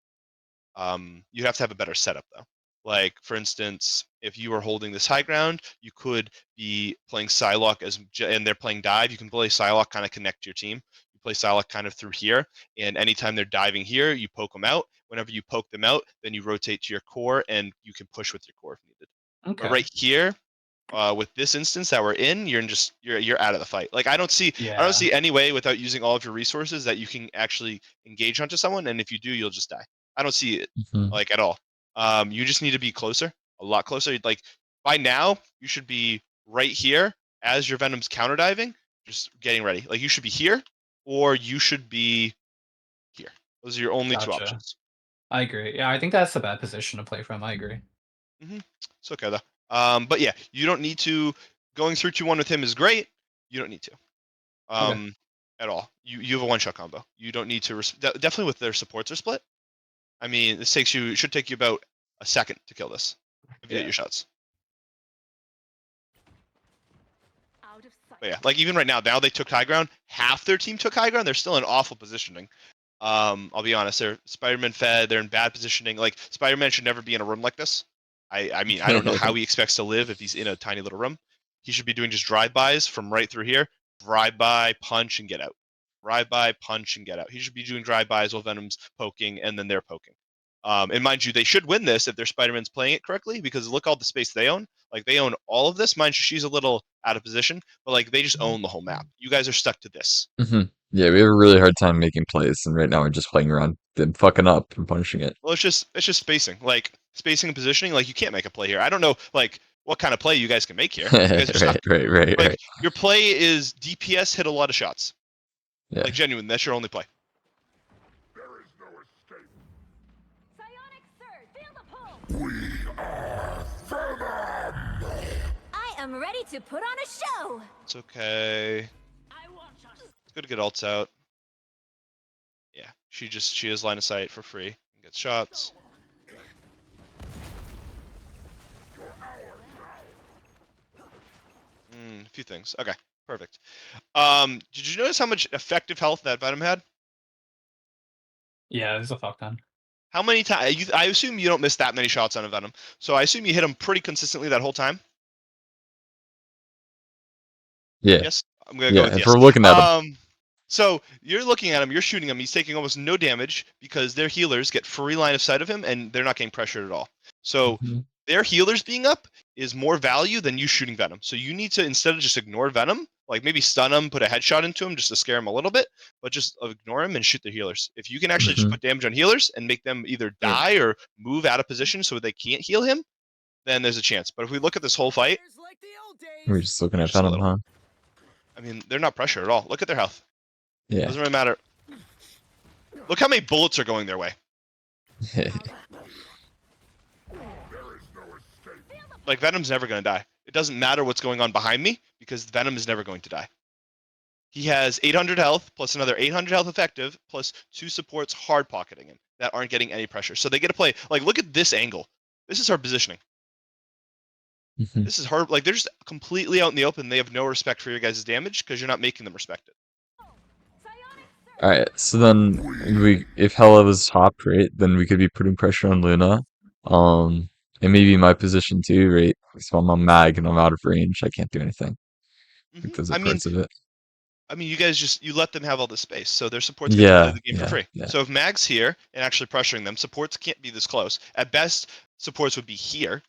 You have to have a better setup though. Like for instance, if you are holding this high ground, you could be playing Psylocke and they're playing dive. You can play Psylocke, kind of connect your team. You play Psylocke kind of through here, and anytime they're diving here, you poke them out. Whenever you poke them out, then you rotate to your core, and you can push with your core if needed. But Okay. right here, with this instance that we're in, you're out of the fight. Like I don't see Yeah. any way without using all of your resources that you can actually engage onto someone, and if you do, you'll just die. I don't see it Mhm. like at all. You just need to be closer, a lot closer. Like by now, you should be right here as your Venom's counter diving, just getting ready. Like you should be here, or you should be here. Those are your only two Gotcha. options. I agree. Yeah, I think that's a bad position to play from. I agree. It's okay though. But yeah, you don't need to. Going through 2-1 with him is great. You don't need to. Okay. At all. You have a one shot combo. You don't need to definitely with their supports are split. I mean, this should take you about a second to kill this if you hit Yeah. your shots. Out of sight. But yeah, like even right now they took high ground. Half their team took high ground. They're still in awful positioning. I'll be honest. They're Spider-Man fed. They're in bad positioning. Like Spider-Man should never be in a room like this. I mean, I don't know how he expects to live if he's in a tiny little room. He should be doing just drive-bys from right through here. Drive-by, punch, and get out. Drive-by, punch, and get out. He should be doing drive-bys while Venom's poking, and then they're poking. And mind you, they should win this if their Spider-Man's playing it correctly, because look all the space they own. Like they own all of this. Mind you, she's a little out of position, but like they just own the whole map. You guys are stuck to this. Mhm. Yeah, we have a really hard time making plays, and right now we're just playing around, then fucking up and punching it. Well, it's just spacing, like spacing and positioning. Like you can't make a play here. I don't know, like what kind of play you guys can make here. You guys are stuck. Right. Like your play is DPS, hit a lot of shots. Yeah. Like genuine, that's your only play. There is no escape. Psionic surge. Feel the pull. We are Venom. I am ready to put on a show. It's okay. I want us. It's good to get ults out. Yeah, she has line of sight for free and gets shots. A few things. Okay, perfect. Did you notice how much effective health that Venom had? Yeah, there's a fuck ton. How many times? I assume you don't miss that many shots on a Venom, so I assume you hit him pretty consistently that whole time. Yeah. Yes, I'm gonna Yeah, go with if yes. we're looking at him. So you're looking at him, you're shooting him. He's taking almost no damage because their healers get free line of sight of him, and they're not getting pressured at all. So Mhm. their healers being up is more value than you shooting Venom. So you need to, instead of just ignore Venom, like maybe stun him, put a headshot into him just to scare him a little bit, but just ignore him and shoot the healers. If you can actually just Mhm. put damage on healers and make them either die or move out of position so they can't heal him, then there's a chance. But if we look at this whole fight, We're just looking they're at just a Venom, little. huh? I mean, they're not pressured at all. Look at their health. Yeah. Doesn't really matter. Look how many bullets are going their way. There is no escape. Like Venom's never going to die. It doesn't matter what's going on behind me because Venom is never going to die. He has 800 health plus another 800 health effective plus 2 supports hard pocketing him that aren't getting any pressure. So they get to play. Like look at this angle. This is her positioning. Mhm. This is her. Like they're just completely out in the open. They have no respect for your guys' damage because you're not making them respect it. Psionic surge. Alright, so then if Hela was top, right, then we could be putting pressure on Luna. And maybe my position too, right? So I'm on mag and I'm out of range. I can't do anything because I of mean, parts of it. you guys you let them have all this space, so their supports get to play Yeah, the game for free. yeah. So if Mag's here and actually pressuring them, supports can't be this close. At best, supports would be here,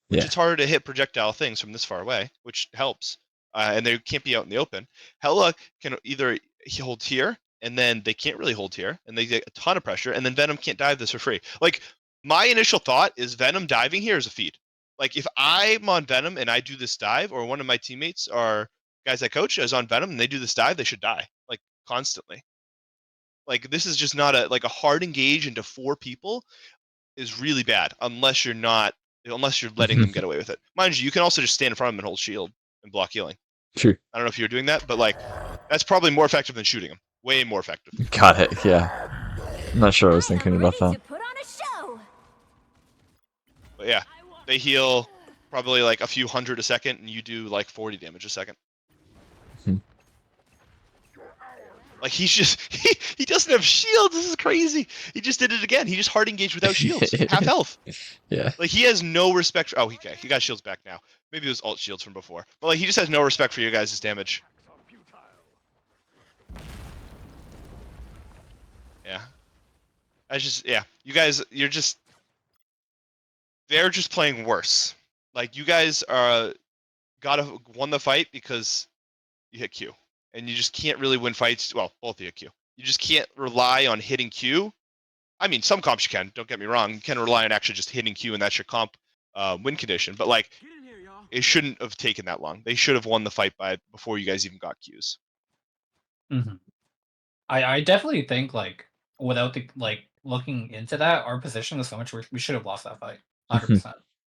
which Yeah. it's harder to hit projectile things from this far away, which helps. And they can't be out in the open. Hela can either hold here, and then they can't really hold here, and they get a ton of pressure, and then Venom can't dive this for free. Like my initial thought is Venom diving here is a feed. Like if I'm on Venom and I do this dive, or one of my teammates or guys I coach is on Venom and they do this dive, they should die like constantly. Like this is just not a hard engage into 4 people is really bad unless you're letting them get away with it. Mind you, you can also just stand in front of them and hold shield and block healing. True. I don't know if you're doing that, but like that's probably more effective than shooting them. Way more effective. Got it. Yeah. I'm not sure I was I thinking am about ready that. to put on a show. But yeah, they heal probably like a few hundred a second, and you do like 40 damage a second. Hmm. Like he's just he doesn't have shields. This is crazy. He just did it again. He just hard engaged without shields, half health. Yeah. Like he has no respect. For, oh, he got shields back now. Maybe it was alt shields from before. But like he just has no respect for your guys' damage. Yeah. You guys, they're just playing worse. Like you guys won the fight because you hit Q, and you just can't really win fights. Well, both of you hit Q. You just can't rely on hitting Q. I mean, some comps you can. Don't get me wrong. You can rely on actually just hitting Q, and that's your comp win condition. But like, it shouldn't have taken that long. They should have won the fight before you guys even got Qs. Mhm. I definitely think like without the like looking into that, our position is so much worse. We should have lost that fight, 100%.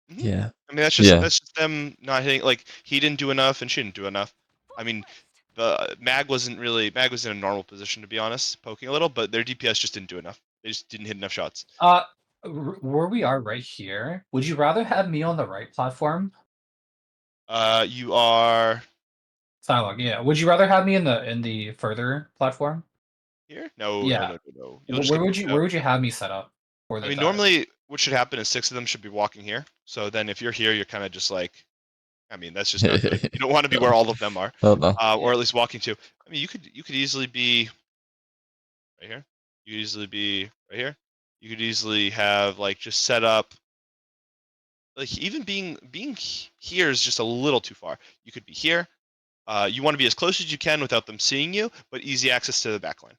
Mhm. Yeah. I mean, Yeah. that's just them not hitting. Like he didn't do enough, and she didn't do enough. I mean, the Mag was in a normal position to be honest, poking a little, but their DPS just didn't do enough. They just didn't hit enough shots. Where we are right here, would you rather have me on the right platform? You are Psylocke, yeah. Would you rather have me in the further platform? here? No, no, Yeah. no, no, no. You'll just get poked out. Where would you have me set up for I the mean, dive? normally what should happen is 6 of them should be walking here. So then if you're here, you're kind of just like, I mean, that's just not good. You don't want to be where all of them are, Oh no. or at least walking to. I mean, you could easily be right here. You could easily be right here. You could easily have like just set up like even being here is just a little too far. You could be here. You want to be as close as you can without them seeing you, but easy access to the back line.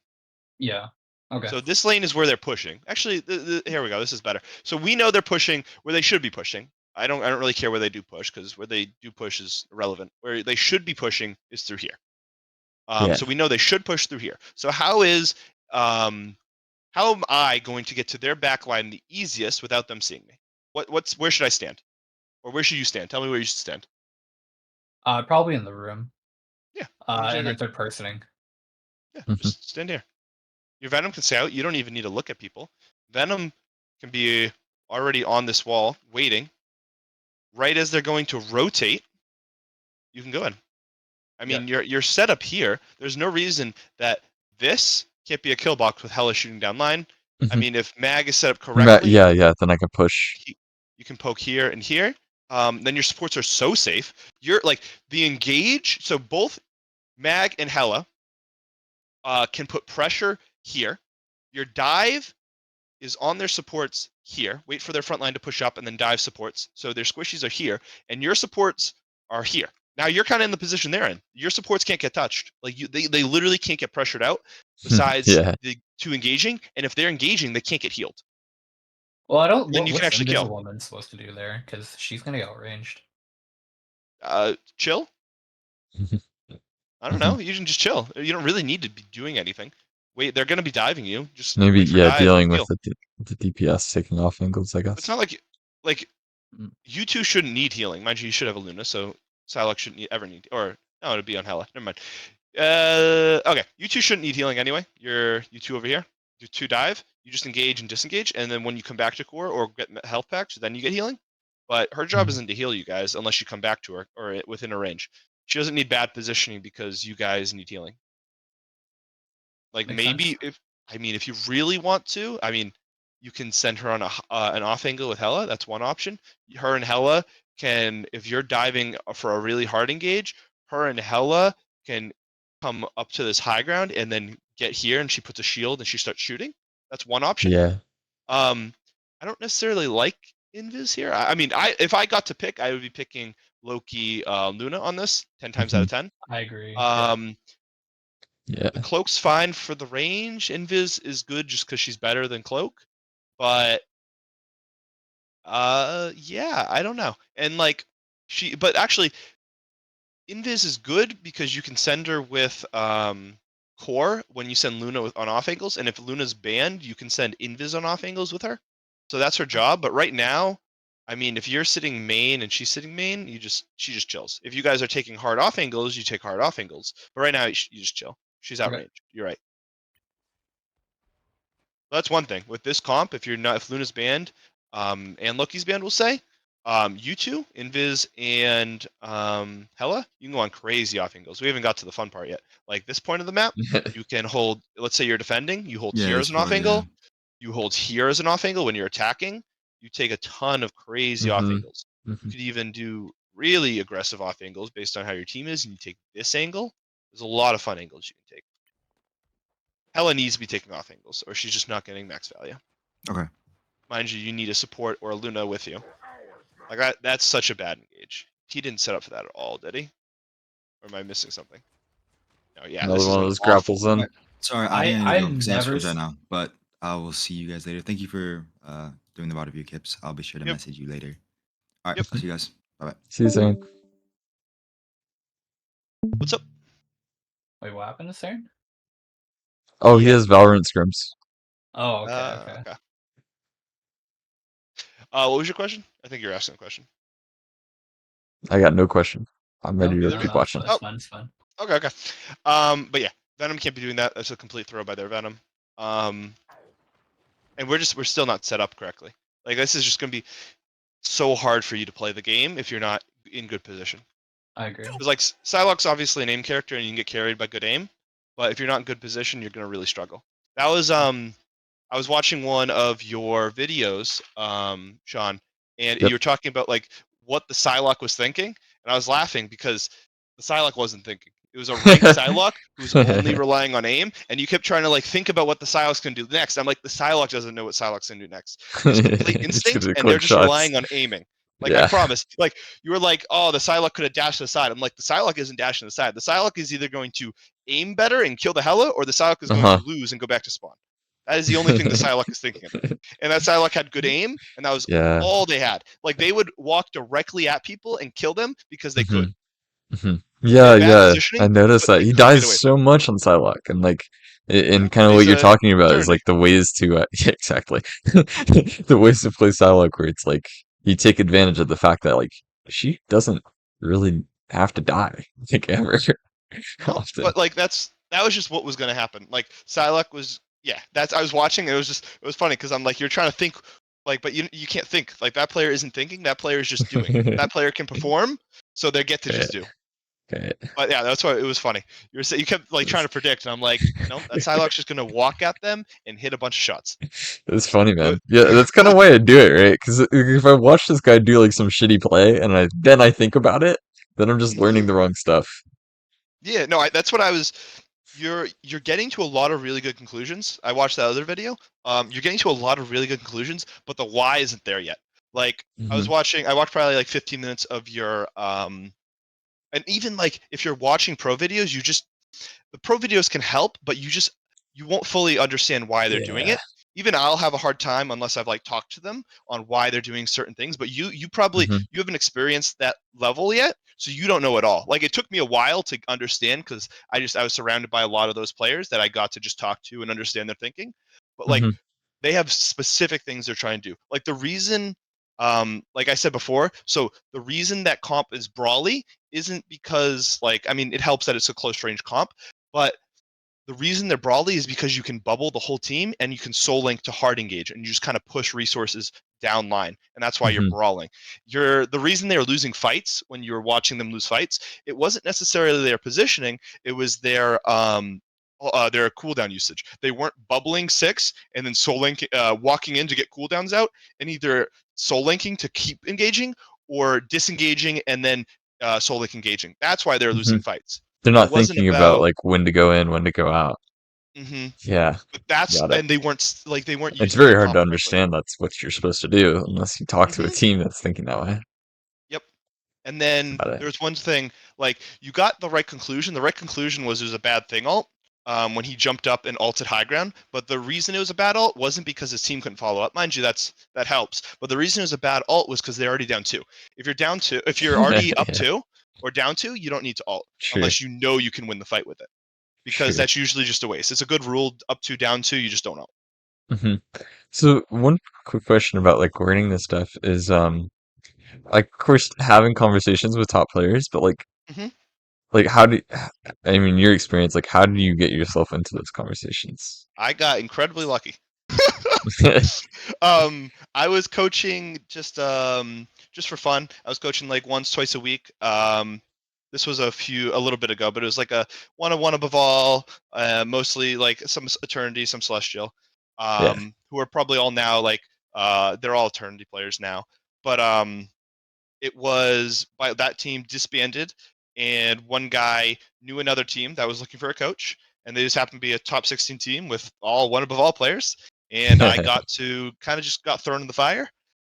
Yeah. Okay. So this lane is where they're pushing. Actually, here we go. This is better. So we know they're pushing where they should be pushing. I don't really care where they do push because where they do push is irrelevant. Where they should be pushing is through here. Yeah. So we know they should push through here. So how am I going to get to their back line the easiest without them seeing me? Where should I stand? Or where should you stand? Tell me where you should stand. Probably in the room. Yeah. And then third personing. Yeah, Mhm. just stand here. Your Venom can stay out. You don't even need to look at people. Venom can be already on this wall, waiting. Right as they're going to rotate, you can go in. I mean, you're set up here. There's no reason that this can't be a kill box with Hella shooting down line. I Mhm. mean, if Mag is set up correctly, Yeah. Then I can push. you can poke here and here. Then your supports are so safe. You're like the engage. So both Mag and Hella can put pressure here. Your dive is on their supports here. Wait for their front line to push up and then dive supports. So their squishies are here and your supports are here. Now you're kind of in the position they're in. Your supports can't get touched. Like they literally can't get pressured out besides Yeah. the two engaging. And if they're engaging, they can't get healed. Well, I don't. Then you can What's actually kill. Invisible Woman supposed to do there? Because she's gonna get outranged. Chill. I don't know. You can just chill. You don't really need to be doing anything. Wait, they're gonna be diving you. Just Maybe wait for yeah, dive and dealing with heal. the DPS taking off angles, I It's guess. not like Mm. you two shouldn't need healing. Mind you, you should have a Luna, so Psylocke shouldn't ever need, or no, it'd be on Hella. Never mind. Okay, you two shouldn't need healing anyway. You two over here. Do two dive. You just engage and disengage, and then when you come back to core or get health packs, then you get healing. But her job Mhm. isn't to heal you guys unless you come back to her or within her range. She doesn't need bad positioning because you guys need healing. Like Makes sense. maybe if you really want to, I mean, you can send her on an off angle with Hella. That's one option. Her and Hella can, if you're diving for a really hard engage, her and Hella can come up to this high ground and then get here, and she puts a shield and she starts shooting. That's one option. Yeah. I don't necessarily like Invis here. I mean, if I got to pick, I would be picking Loki, Luna on this 10 times out of 10. I agree. Yeah. The Cloak's fine for the range. Invis is good just because she's better than Cloak. But yeah, I don't know. And like but actually Invis is good because you can send her with core when you send Luna on off angles, and if Luna's banned, you can send Invis on off angles with her. So that's her job. But right now, I mean, if you're sitting main and she's sitting main, she just chills. If you guys are taking hard off angles, you take hard off angles. But right now, you just chill. She's Okay. outranged. You're right. That's one thing. With this comp, if Luna's banned, and Loki's banned, we'll say, you two, Invis and Hella, you can go on crazy off angles. We haven't got to the fun part yet. Like this point of the map, you can hold. Let's say you're defending, you hold Yeah, here as this an off part, yeah. angle. You hold here as an off angle when you're attacking. You take a ton of crazy off Mhm. angles. You could even do really aggressive off angles based on how your team is, and you take this angle. There's a lot of fun angles you can take. Hella needs to be taking off angles, or she's just not getting max value. Okay. Mind you, you need a support or a Luna with you. Like that's such a bad engage. He didn't set up for that at all, did he? Or am I missing something? No, yeah, Another this is one of an those awful. grapples in. Alright, sorry, I didn't I've go because I have never scores right s- now. But I will see you guys later. Thank you for doing the VOD review, Kips. I'll be sure to Yep. message you later. All right, Yep. see you guys. Bye bye. See you soon. What's up? Wait, what happened to Saren? Oh, he Yeah. has Valorant scrims. Oh, okay. Okay. What was your question? I think you're asking a question. I got no question. I'm ready to Neither do keep you. watching. It's fun. It's fun. Okay. But yeah, Venom can't be doing that. That's a complete throw by their Venom. And we're still not set up correctly. Like this is just gonna be so hard for you to play the game if you're not in good position. I agree. Because like Psylocke's obviously an aim character and you can get carried by good aim, but if you're not in good position, you're gonna really struggle. That was I was watching one of your videos, Sean, and Yep. you were talking about like what the Psylocke was thinking, and I was laughing because the Psylocke wasn't thinking. It was a ranked Psylocke who was only relying on aim, and you kept trying to like think about what the Psylocke's gonna do next. I'm like, the Psylocke doesn't know what Psylocke's gonna do next. It's complete It's gonna instinct, be and they're quick just shots. relying on aiming. Like I Yeah. promise. Like you were like, oh, the Psylocke could have dashed to the side. I'm like, the Psylocke isn't dashing to the side. The Psylocke is either going to aim better and kill the Hella, or the Psylocke is going Uh-huh. to lose and go back to spawn. That is the only thing the Psylocke is thinking about. And that Psylocke had good aim, and that was Yeah. all they had. Like they would walk directly at people and kill them because they could. Yeah, Bad yeah. positioning, I noticed but that they he couldn't get away dies from so much on Psylocke, and like, in kind of what He's you're a talking about is certainty. like the ways to, yeah, exactly, the ways to play Psylocke, where it's like you take advantage of the fact that like she doesn't really have to die, like ever, No, often. but like that was just what was going to happen. Like Psylocke was, yeah. That's I was watching. It was funny because I'm like, you're trying to think, like, but you can't think. Like that player isn't thinking. That player is just doing. That player can perform, so they get to Okay, just do. okay. But yeah, that's why it was funny. You kept like trying to predict, and I'm like, no, that Psylocke's just gonna walk at them and hit a bunch of shots. It's funny, But man. Yeah, that's kind of why I do it, right? Because if I watch this guy do like some shitty play, and I think about it, then I'm just learning the wrong stuff. yeah, no, that's what I was. You're getting to a lot of really good conclusions. I watched that other video. You're getting to a lot of really good conclusions, but the why isn't there yet. Like I Mhm. watched probably like 15 minutes of your and even like if you're watching pro videos, the pro videos can help, but you won't fully understand why they're doing Yeah. it. Even I'll have a hard time unless I've like talked to them on why they're doing certain things. But you probably Mhm. you haven't experienced that level yet, so you don't know at all. Like it took me a while to understand because I was surrounded by a lot of those players that I got to just talk to and understand their thinking. But like Mhm. they have specific things they're trying to do. Like the reason, like I said before, so the reason that comp is brawly isn't because like I mean it helps that it's a close range comp, but the reason they're brawly is because you can bubble the whole team and you can soul link to hard engage and you just kind of push resources down line, and that's why you're Mhm. brawling. The reason they were losing fights when you were watching them lose fights, it wasn't necessarily their positioning, it was their cooldown usage. They weren't bubbling six and then soul link walking in to get cooldowns out and either soul linking to keep engaging or disengaging and then soul link engaging. That's why they're losing Mhm. fights. They're It not wasn't thinking about about like when to go in, when to go out. hmm Yeah, but that's got it. and they weren't It's using very that hard comp to correctly. understand that's what you're supposed to do unless you talk to a hmm team that's thinking that way. Yep. And then Got it. there was one thing, like you got the right conclusion. The right conclusion was it was a bad thing alt when he jumped up and ulted high ground. But the reason it was a bad alt wasn't because his team couldn't follow up. Mind you, that helps. But the reason it was a bad alt was because they're already down two. If you're already up Yeah, two or down two, you don't need to alt true, unless you know you can win the fight with it. Because true. that's usually just a waste. It's a good rule, up two, down two, you just don't alt. hmm So one quick question about like learning this stuff is like of course having conversations with top players, but hmm like how do I mean your experience, like how do you get yourself into those conversations? I got incredibly lucky. I was coaching just for fun. I was coaching like once, twice a week. This was a little bit ago, but it was like a one above all, mostly like some eternity, some celestial, Yeah. who are probably all now like they're all eternity players now. But it was by that team disbanded, and one guy knew another team that was looking for a coach, and they just happened to be a top 16 team with all one above all players, and I got to kind of just got thrown in the fire,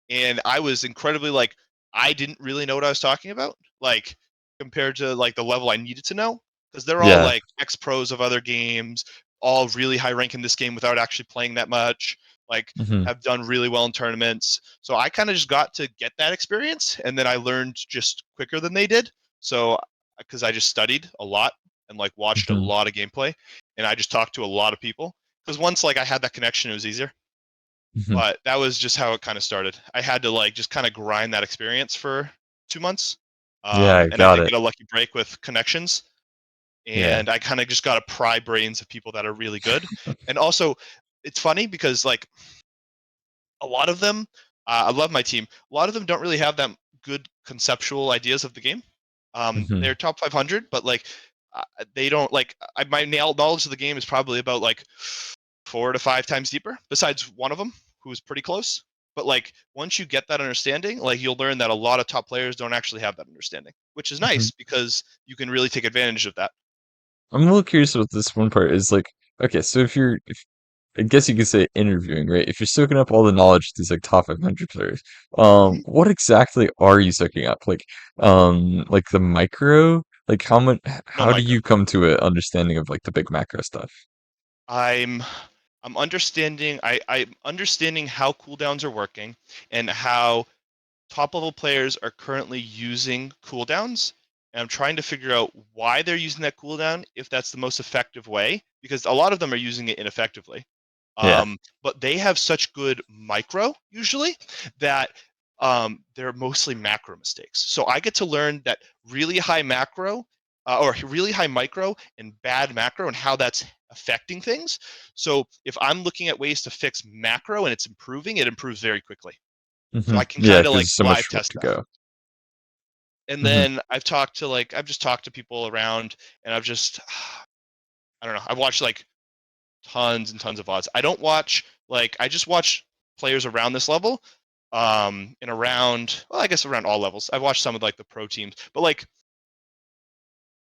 and I was incredibly like I didn't really know what I was talking about, like compared to like the level I needed to know, because they're all Yeah. like ex pros of other games, all really high rank in this game without actually playing that much, like Hmm. have done really well in tournaments. So I kind of just got to get that experience, and then I learned just quicker than they did. So because I just studied a lot and like watched a Hmm. lot of gameplay, and I just talked to a lot of people. Because once like I had that connection, it was easier. Hmm. But that was just how it kind of started. I had to like just kind of grind that experience for 2 months, Yeah, I and I got did it. get a lucky break with connections, Yeah. and I kind of just got to pry brains of people that are really good. And also, it's funny because like a lot of them, I love my team. A lot of them don't really have that good conceptual ideas of the game. Hmm. They're top 500, but like they don't like my knowledge of the game is probably about like 4 to 5 times deeper. Besides one of them who is pretty close. But like once you get that understanding, like you'll learn that a lot of top players don't actually have that understanding, which is Hmm. nice because you can really take advantage of that. I'm a little curious about this one part is like, okay, so if I guess you could say interviewing, right? If you're soaking up all the knowledge of these like top 500 players, Mhm. what exactly are you soaking up? Like the micro, like how much, No how do micro. you come to an understanding of like the big macro stuff? I'm I'm understanding I'm understanding how cooldowns are working and how top level players are currently using cooldowns, and I'm trying to figure out why they're using that cooldown, if that's the most effective way, because a lot of them are using it ineffectively. Yeah. But they have such good micro usually that they're mostly macro mistakes. So I get to learn that really high macro or really high micro and bad macro and how that's affecting things. So if I'm looking at ways to fix macro and it's improving, it improves very quickly. So Hmm. I can Yeah, kind of because like there's so much live work test to that. go. And Hmm. then I've just talked to people around, and I've just I don't know. I've watched like tons and tons of VODs. I don't watch like I just watch players around this level, and around well, I guess around all levels. I've watched some of like the pro teams, but like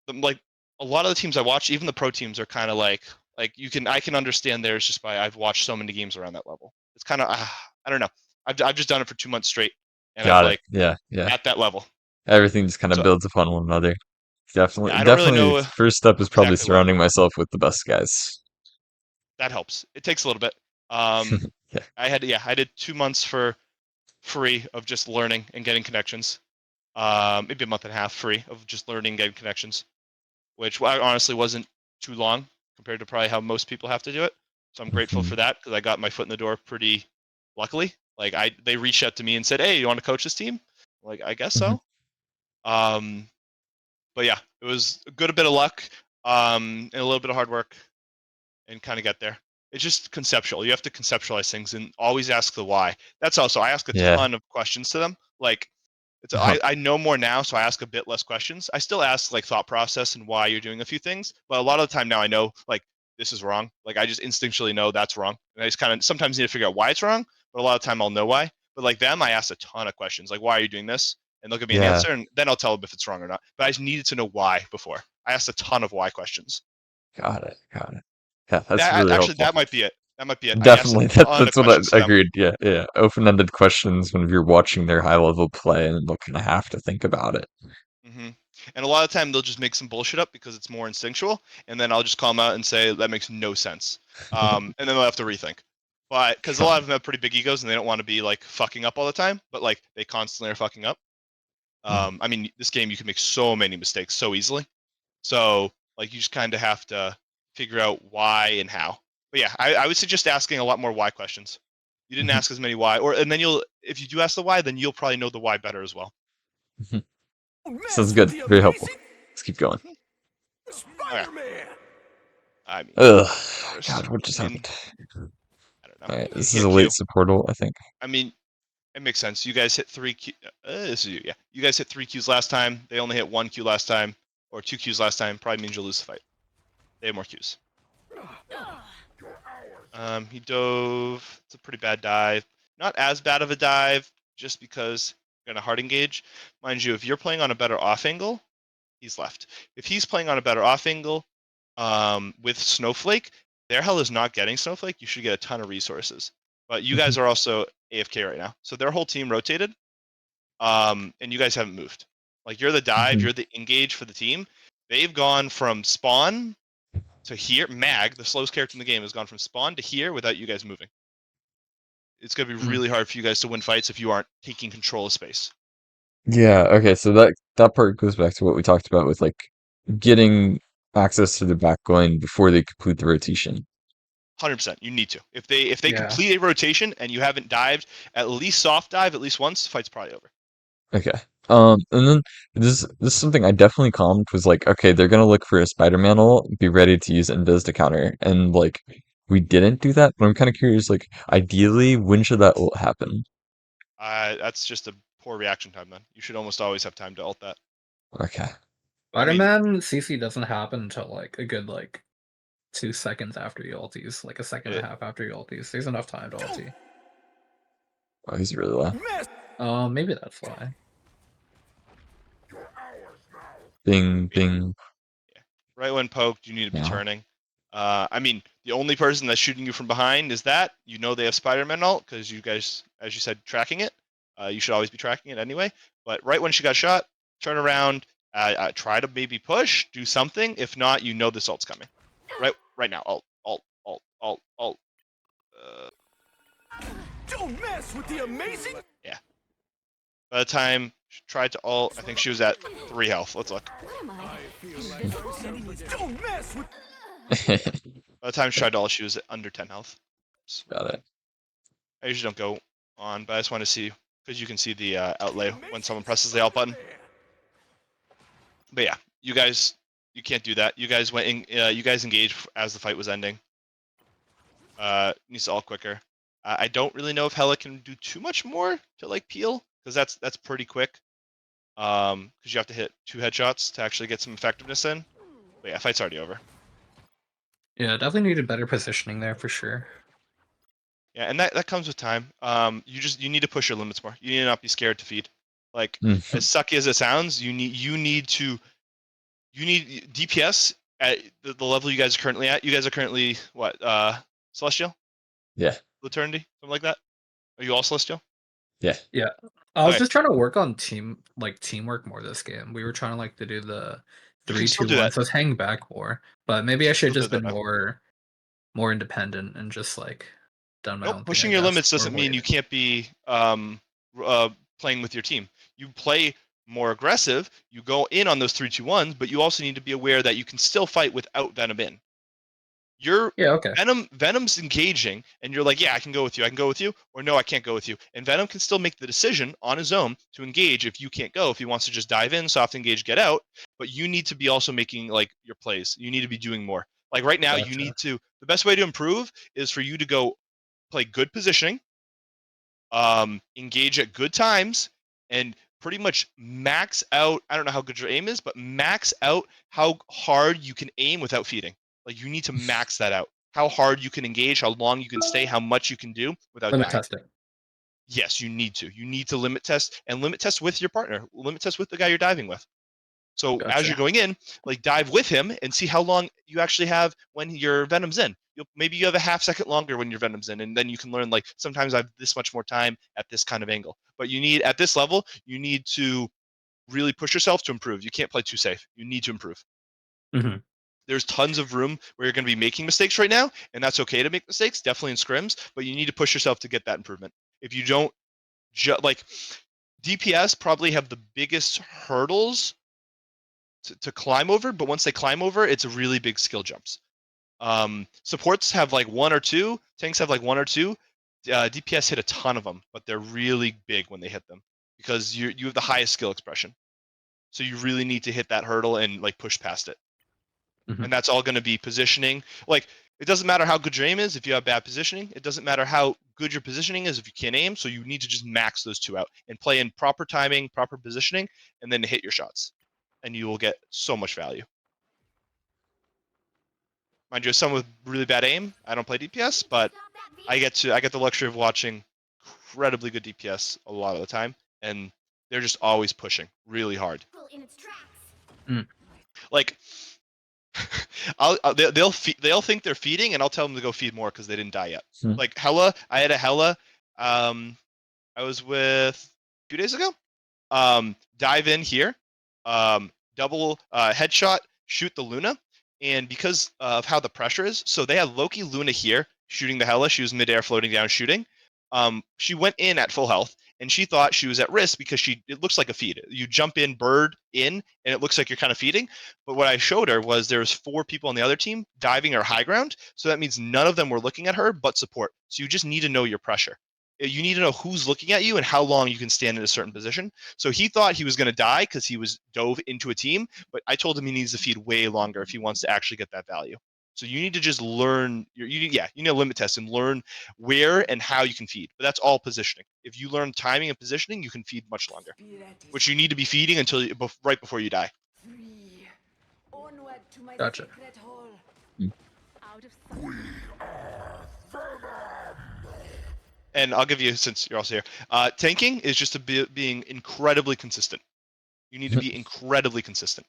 a lot of the teams I watch, even the pro teams are kind of like I can understand theirs just by I've watched so many games around that level. It's kind of I don't know. I've just done it for 2 months straight, and I've Got it. like Yeah, yeah. at that level. Everything just kind of So builds upon one another. yeah, Definitely, I don't really definitely. know First step is probably exactly what surrounding myself with the best guys. that helps. It takes a little bit. Um, Yeah. I did 2 months for free of just learning and getting connections. Maybe a month and a half free of just learning and getting connections, which honestly wasn't too long compared to probably how most people have to do it. So I'm grateful Hmm. for that because I got my foot in the door pretty luckily. Like they reached out to me and said, "Hey, you want to coach this team?" I'm like, I guess Hmm. so. Um, but yeah, it was a good bit of luck, and a little bit of hard work, and kind of get there. It's just conceptual. You have to conceptualize things and always ask the why. That's also I ask a Yeah. ton of questions to them. Like Uh-huh. I know more now, so I ask a bit less questions. I still ask like thought process and why you're doing a few things, but a lot of the time now I know like this is wrong. Like I just instinctually know that's wrong, and I just kind of sometimes need to figure out why it's wrong. But a lot of the time I'll know why. But like them, I ask a ton of questions, like why are you doing this, and they'll give me an Yeah. answer, and then I'll tell them if it's wrong or not. But I just needed to know why before. I asked a ton of why questions. Got it. Got it. Yeah, that's That really actually helpful. that might be it. That might be it. I asked a Definitely. ton of That's what I questions to them. agreed. Yeah, yeah. Open-ended questions when you're watching their high-level play and they'll kind of have to think about it. hmm And a lot of the time they'll just make some bullshit up because it's more instinctual, and then I'll just call them out and say that makes no sense, and then they'll have to rethink. But because a lot Got of them have pretty big egos and they don't want to be like fucking up all the time, but like they constantly are fucking up. it. I mean, this game you can make so many mistakes so easily, so like you just kind of have to figure out why and how. But yeah, I would suggest asking a lot more why questions. You didn't Mhm. ask as many why, or and then you'll if you do ask the why, then you'll probably know the why better as well. Mhm. Sounds Master good. the Very helpful. amazing Let's keep going. Mhm. Okay. Spider-Man. I mean, Ugh. first God, what just in happened? now. All right, You this is can't a queue. late supportal, I think. I mean, it makes sense. You guys hit 3Q. This is you, yeah. You guys hit 3 Qs last time. They only hit 1 Q last time, or 2 Qs last time. Probably means you'll lose the fight. They have more Qs. He dove. It's a pretty bad dive. Not as bad of a dive, just because you're gonna hard engage. Mind you, if you're playing on a better off angle, he's left. If he's playing on a better off angle, with Snowflake, their hell is not getting Snowflake. You should get a ton of resources. But you guys are also AFK right now, so their whole team rotated, and you guys haven't moved. Like you're the dive, Mhm. you're the engage for the team. They've gone from spawn to here. Mag, the slowest character in the game, has gone from spawn to here without you guys moving. It's gonna be really hard for you guys to win fights if you aren't taking control of space. Yeah, okay, so that part goes back to what we talked about with like getting access to the back line before they complete the rotation. 100%. You need to. If they Yeah. complete a rotation and you haven't dived, at least soft dive at least once, fight's probably over. Okay. And then this is something I definitely calmed was like, okay, they're gonna look for a Spider-Man ult, be ready to use Invis to counter. And like we didn't do that, but I'm kind of curious, like ideally, when should that ult happen? That's just a poor reaction time then. You should almost always have time to ult that. Okay. I mean, Spider-Man CC doesn't happen until like a good like 2 seconds after you ulties, like a second and it, a half after you ulties. There's enough time to ulti. Oh, he's really low. Maybe that's why. Bing, bing. right when poked, you need to be Yeah. turning. I mean, the only person that's shooting you from behind is that. You know they have Spider-Man ult because you guys, as you said, tracking it. You should always be tracking it anyway. But right when she got shot, turn around, try to maybe push, do something. If not, you know this ult's coming. Right now, ult, ult, ult, ult, ult. Don't mess with the amazing. Yeah. By the time she tried to ult, I think she was at 3 health. Let's look. Where am I? Don't mess with. By the time she tried to ult, she was at under 10 health. So Got it. I usually don't go on, but I just want to see because you can see the outlay when someone presses the alt button. But yeah, you guys, you can't do that. You guys went in. You guys engaged as the fight was ending. Needs to ult quicker. I don't really know if Hella can do too much more to like peel because that's pretty quick. Because you have to hit 2 headshots to actually get some effectiveness in. But yeah, fight's already over. Yeah, definitely needed better positioning there for sure. Yeah, and that comes with time. You need to push your limits more. You need to not be scared to feed. Like as sucky as it sounds, you need DPS at the level you guys are currently at. You guys are currently what? Celestial, Yeah. Eternity, something like that. Are you all Celestial? Yeah. Yeah. I was Okay. just trying to work on teamwork more this game. We were trying to like to do the You 3, can still 2, do 1, that. so I was hanging back more. But maybe You I can should have still do just that been though. more independent and just like done my Nope. own thing, I Pushing your guess. limits Or doesn't mean you wait. can't be playing with your team. You play more aggressive. You go in on those 3-2-1s, but you also need to be aware that you can still fight without Venom in. You're Yeah, okay. Venom's engaging, and you're like, yeah, I can go with you, or no, I can't go with you. And Venom can still make the decision on his own to engage if you can't go. If he wants to just dive in, soft engage, get out. But you need to be also making like your plays. You need to be doing more. Like right now, you Gotcha. need to. The best way to improve is for you to go play good positioning, engage at good times, and pretty much max out. I don't know how good your aim is, but max out how hard you can aim without feeding. Like you need to max that out. How hard you can engage, how long you can stay, how much you can do without Limit dying. testing. Yes, you need to. You need to limit test and limit test with your partner. Limit test with the guy you're diving with. So as you're Gotcha. going in, like dive with him and see how long you actually have when your venom's in. Maybe you have a half second longer when your venom's in, and then you can learn like sometimes I have this much more time at this kind of angle. But you need at this level, you need to really push yourself to improve. You can't play too safe. You need to improve. Hmm. There's tons of room where you're going to be making mistakes right now, and that's okay to make mistakes, definitely in scrims. But you need to push yourself to get that improvement. If you don't, like DPS probably have the biggest hurdles to climb over, but once they climb over, it's really big skill jumps. Supports have like 1 or 2, tanks have like 1 or 2. DPS hit a ton of them, but they're really big when they hit them because you have the highest skill expression. So you really need to hit that hurdle and like push past it. Mhm. And that's all going to be positioning. Like It doesn't matter how good your aim is if you have bad positioning. It doesn't matter how good your positioning is if you can't aim. So you need to just max those two out and play in proper timing, proper positioning, and then hit your shots, and you will get so much value. Mind you, as someone with really bad aim, I don't play DPS, but I get the luxury of watching incredibly good DPS a lot of the time, and they're just always pushing really hard. In its tracks. Like, they'll think they're feeding, and I'll tell them to go feed more because they didn't die yet. Hmm. Like Hella, I had a Hella. I was with 2 days ago. Dive in here, double headshot, shoot the Luna, and because of how the pressure is, so they had Loki Luna here shooting the Hella. She was midair, floating down, shooting. She went in at full health, and she thought she was at risk because it looks like a feed. You jump in, bird in, and it looks like you're kind of feeding. But what I showed her was there was 4 people on the other team diving her high ground, so that means none of them were looking at her but support. So you just need to know your pressure. You need to know who's looking at you and how long you can stand in a certain position. So he thought he was going to die because he was dove into a team, but I told him he needs to feed way longer if he wants to actually get that value. So you need to just learn. You need to limit test and learn where and how you can feed. But that's all positioning. If you learn timing and positioning, you can feed much longer, which you need to be feeding until right before you die. Gotcha. Out of sight. And I'll give you, since you're also here, tanking is just being incredibly consistent. You need to be incredibly consistent.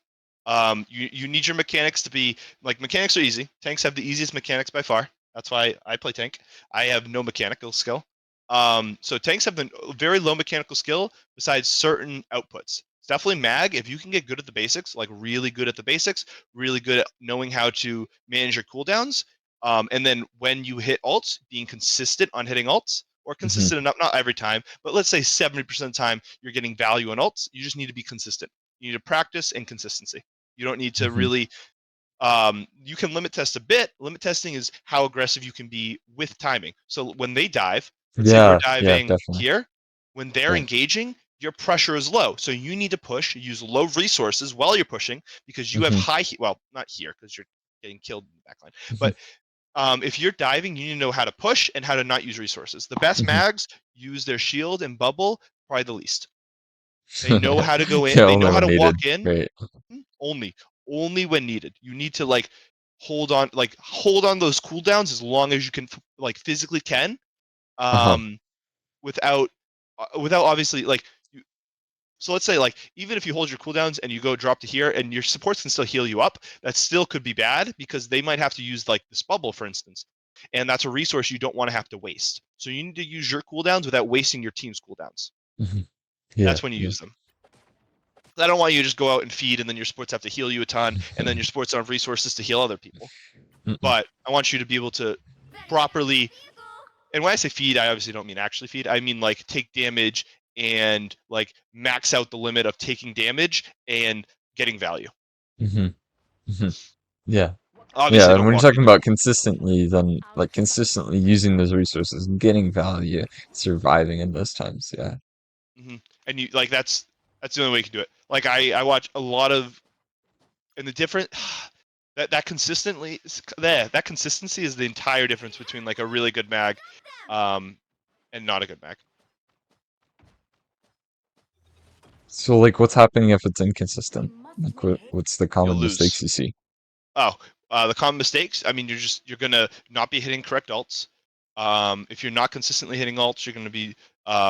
You need your mechanics to be, like, mechanics are easy. Tanks have the easiest mechanics by far. That's why I play tank. I have no mechanical skill. So tanks have very low mechanical skill besides certain outputs. It's definitely mag. If you can get good at the basics, like really good at the basics, really good at knowing how to manage your cooldowns, and then when you hit ults, being consistent on hitting ults, or consistent enough, not every time, but let's say 70% of the time you're getting value on ults. You just need to be consistent. You need to practice and consistency. You don't need to really, you can limit test a bit. Limit testing is how aggressive you can be with timing. So when they dive, let's say you're Yeah, diving definitely. here, when they're Yeah. engaging, your pressure is low. So you need to push, use low resources while you're pushing because you have Mhm. high, well, not here because you're getting killed in the backline, but if you're diving, you need to know how to push and how to not use resources. The best Mhm. mags use their shield and bubble, probably the least. They know how to go in. Yeah, They only know how when to needed. walk in. Right. Only when needed. You need to hold on those cooldowns as long as you can, like, physically can, Uh-huh. without obviously, like, so let's say, like, even if you hold your cooldowns and you go drop to here and your supports can still heal you up, that still could be bad because they might have to use, like, this bubble, for instance. And that's a resource you don't want to have to waste. So you need to use your cooldowns without wasting your team's cooldowns. Mhm. Yeah. That's when you use them. I don't want you to just go out and feed and then your sports have to heal you a ton and then your sports don't have resources to heal other people. Mm-mm. But I want you to be able to properly, and when I say feed, I obviously don't mean actually feed. I mean, like, take damage and, like, max out the limit of taking damage and getting value. Mhm. Mhm. Yeah. Obviously, Yeah, and don't when you're walk talking into. about consistently, then like consistently using those resources and getting value, surviving in those times. Yeah. And you, like, that's the only way you can do it. Like, I watch a lot of, and the different that consistently that consistency is the entire difference between, like, a really good mag, and not a good mag. So like what's happening if it's inconsistent? Like what's the You'll common lose. mistakes you see? Oh, the common mistakes. I mean, you're gonna not be hitting correct ults. If you're not consistently hitting ults, you're gonna be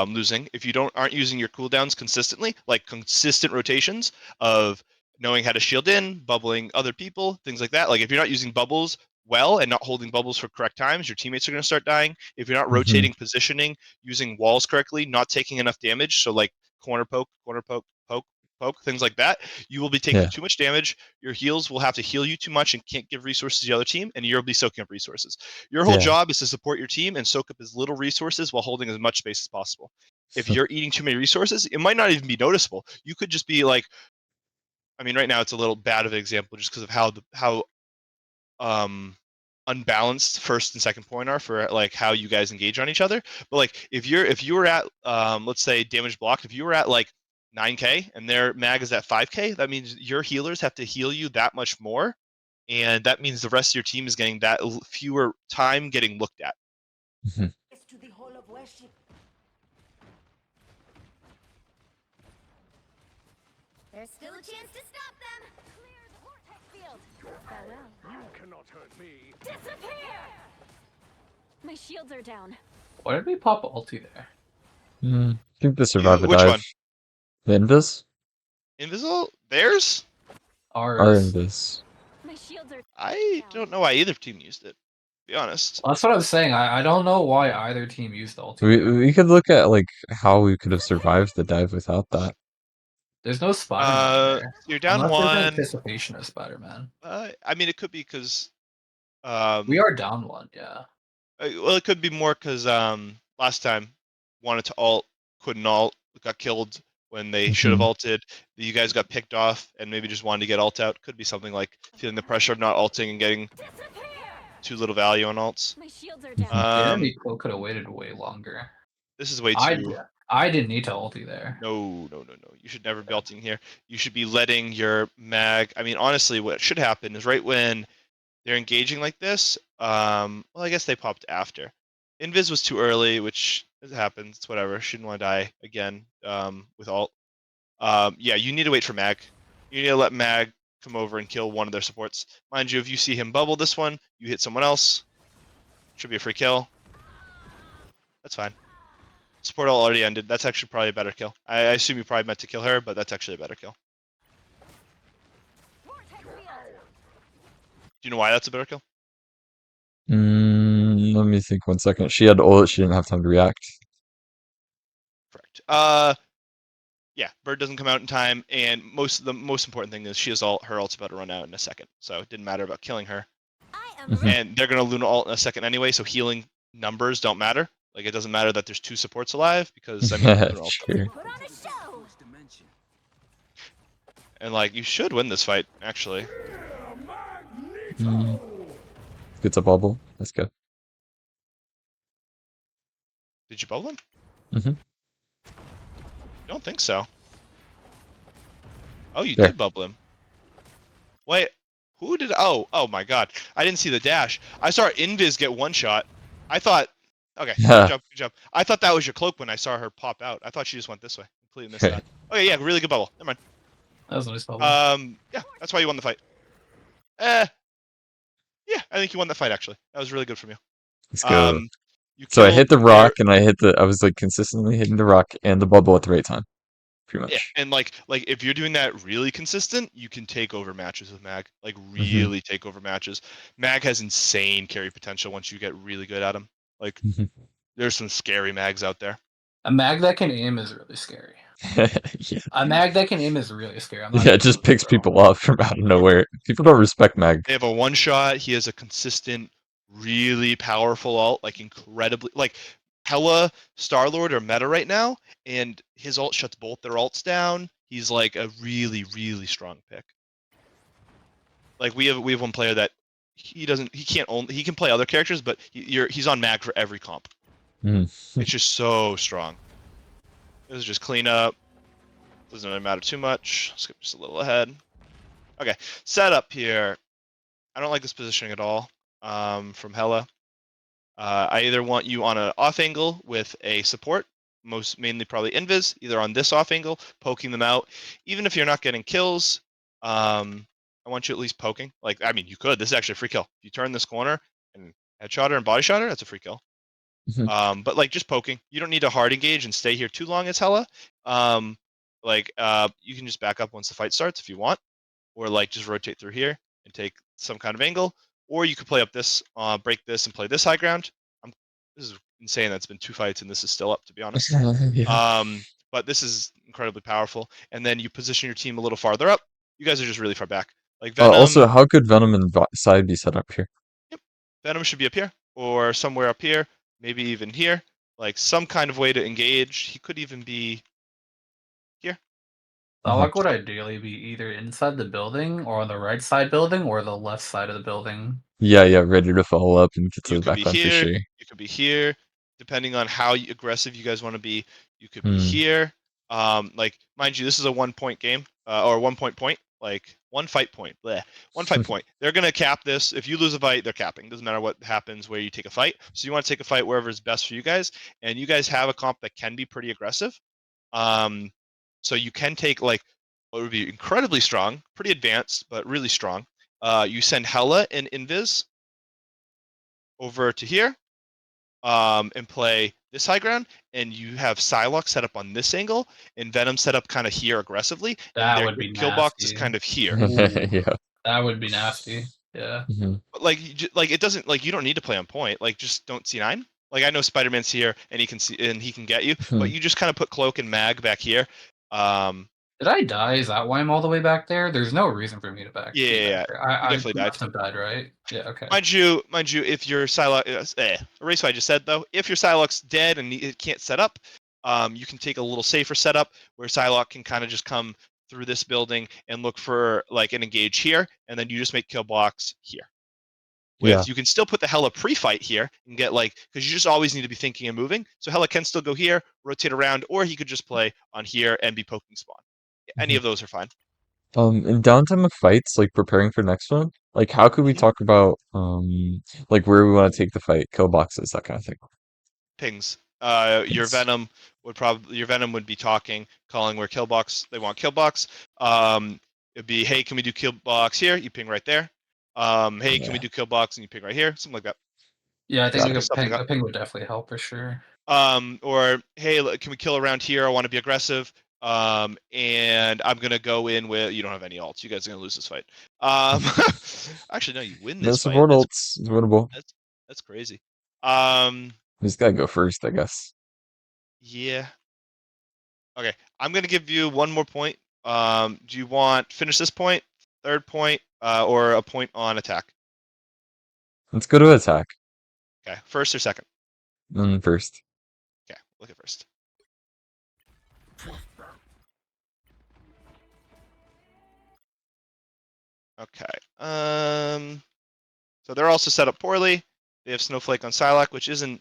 losing. If you aren't using your cooldowns consistently, like consistent rotations of knowing how to shield in, bubbling other people, things like that. Like, if you're not using bubbles well and not holding bubbles for correct times, your teammates are gonna start dying. If you're not Hmm. rotating positioning, using walls correctly, not taking enough damage, so like corner poke, poke, things like that, you will be taking Yeah. too much damage. Your heals will have to heal you too much and can't give resources to the other team, and you'll be soaking up resources. Your whole Yeah. job is to support your team and soak up as little resources while holding as much space as possible. If you're eating too many resources, it might not even be noticeable. You could just be like, I mean, right now it's a little bad of an example just because of how um unbalanced first and second point are for, like, how you guys engage on each other. But, like, if you were at, let's say, damage blocked, if you were at, like, 9k and their mag is at 5k, that means your healers have to heal you that much more, and that means the rest of your team is getting that fewer time getting looked at. Mhm. To the hall of worship. There's still a chance to stop them. Clear the vortex field. Farewell. You cannot hurt me. Disappear. My shields are down. Why did we pop ulti there? I think the survivor Which dive. one? The Invis? Invisible? Theirs? Our Ours. Invis. My shields are I don't know why either team used it. To be honest. That's what I was saying. I don't know why either team used the ulti. there. We could look at like how we could have survived the dive without that. There's no Spider-Man there. You're down Unless there's one. anticipation of Spider-Man. I mean, it could be because. We are down one, yeah. Well, it could be more because last time wanted to ult, couldn't ult, got killed when they should have Mhm. ulted. You guys got picked off and maybe just wanted to get ult out. Could be something like feeling the pressure of not ulting and getting too little value on ults. my shields are Mhm. down. Jeremy could have waited way longer. This is way I too. I didn't need to ulti there. No. You should never be ulting here. You should be letting your mag. I mean, honestly, what should happen is right when they're engaging like this. Well, I guess they popped after. Invis was too early, which happens. It's whatever. She didn't want to die again with ult. Yeah, you need to wait for mag. You need to let mag come over and kill one of their supports. Mind you, if you see him bubble this one, you hit someone else. Should be a free kill. That's fine. Support ult already ended. That's actually probably a better kill. I assume you probably meant to kill her, but that's actually a better kill. Vortex field. Do you know why that's a better kill? Let me think 1 second. She had ult, she didn't have time to react. Correct. Yeah, bird doesn't come out in time, and the most important thing is she has ult. Her ult's about to run out in a second, so it didn't matter about killing her. I am Mhm. ready. And they're gonna Luna ult in a second anyway, so healing numbers don't matter. Like it doesn't matter that there's 2 supports alive because I mean Luna ult. Sure. Put on a show. And like you should win this fight actually. Mm. Gets a bubble. That's good. Did you bubble him? Mhm. Don't think so. Oh, you There. did bubble him. Wait, who did? Oh my God! I didn't see the dash. I saw Invis get one shot. I thought, okay, good job. I thought that was your cloak when I saw her pop out. I thought she just went this way. Completely missed that. Okay, yeah, really good bubble. Never mind. That was a nice bubble. Yeah, that's why you won the fight. Yeah, I think you won the fight actually. That was really good from you. Let's go. You So I hit the killed rock and I was like consistently hitting the rock and the bubble at the right time. Pretty Yeah, much. and like if you're doing that really consistent, you can take over matches with Mag. Like Mm-hmm. really take over matches. Mag has insane carry potential once you get really good at him. Like Mhm. there's some scary Mags out there. A mag that can aim is really scary. Yeah. A mag that can aim is really scary. I'm not Yeah, even it just kidding, picks bro. people up from out of nowhere. People don't respect Mag. They have a one shot. He has a consistent, really powerful ult, like incredibly like Hella Star-Lord are meta right now, and his ult shuts both their ults down. He's like a really, really strong pick. Like we have one player that he can play other characters, but he's on mag for every comp. Mm. It's just so strong. This is just clean up. Doesn't really matter too much. Skip just a little ahead. Okay, setup here. I don't like this positioning at all. From Hella. I either want you on an off angle with a support, mainly probably Invis, either on this off angle, poking them out. Even if you're not getting kills, I want you at least poking. Like, I mean, you could. This is actually a free kill. If you turn this corner and headshot her and body shot her, that's a free kill. Mhm. But like just poking. You don't need to hard engage and stay here too long as Hella. You can just back up once the fight starts if you want, or like just rotate through here and take some kind of angle, or you could play up this, break this, and play this high ground. This is insane. That's been 2 fights and this is still up, to be honest. Yeah. But this is incredibly powerful. And then you position your team a little farther up. You guys are just really far back. Like Venom. Also, how could Venom and Side be set up here? Yep, Venom should be up here or somewhere up here, maybe even here. Like some kind of way to engage. He could even be here. Salak would ideally be either inside the building or on the right side building or the left side of the building. Yeah, ready to follow up and get to You the could be backline for here. sure. You could be here, depending on how aggressive you guys want to be. You could be Hmm. here. Like mind you, this is a 1 point game or 1 point point. like 1 fight point. Bleh. 1 fight point. They're gonna cap this. If you lose a fight, they're capping. Doesn't matter what happens where you take a fight. So you want to take a fight wherever is best for you guys. And you guys have a comp that can be pretty aggressive. So you can take like what would be incredibly strong, pretty advanced, but really strong. You send Hela and Invis over to here, and play this high ground, and you have Psylocke set up on this angle, and Venom set up kind of here aggressively, and That their would be kill box is nasty. kind of here. Ooh. Yeah. That would be nasty. Yeah. Hmm. But like, like it doesn't like you don't need to play on point. Like just don't C9. Like I know Spider-Man's here and he can see and he can get you, but you just kind of put Cloak and Mag back here. Did I die? Is that why I'm all the way back there? There's no reason for me to be Yeah, back there. you I definitely died. must have died, right? Yeah. Okay. Mind you, if your Psylocke, erase what I just said though. If your Psylocke's dead and it can't set up, you can take a little safer setup where Psylocke can kind of just come through this building and look for like an engage here, and then you just make kill blocks here. Yeah. You can still put the Hela pre-fight here and get like because you just always need to be thinking and moving. So Hela can still go here, rotate around, or he could just play on here and be poking spawn. Any Mhm. of those are fine. In downtime of fights, like preparing for next one, like how could we Mhm. talk about like where we want to take the fight, kill boxes, that kind of thing. Pings. Your Thanks. Venom would be talking, calling where killbox they want killbox. It'd be, hey, can we do killbox here? You ping right there. Hey, can we Yeah, do killbox? And you ping right here, something like that. Yeah, I think got like it. a Stuff like ping, that. a ping would definitely help for sure. Or hey, can we kill around here? I want to be aggressive. And I'm gonna go in with you don't have any ults. You guys are gonna lose this fight. Actually, no, you win No this fight. support ults, it's winnable. That's crazy. Um, We just gotta go first, I guess. yeah. Okay, I'm gonna give you one more point. Do you want finish this point, third point, or a point on attack? Let's go to attack. Okay, first or second? First. Okay, look at first. Okay. So they're also set up poorly. They have Snowflake on Psylocke, which isn't.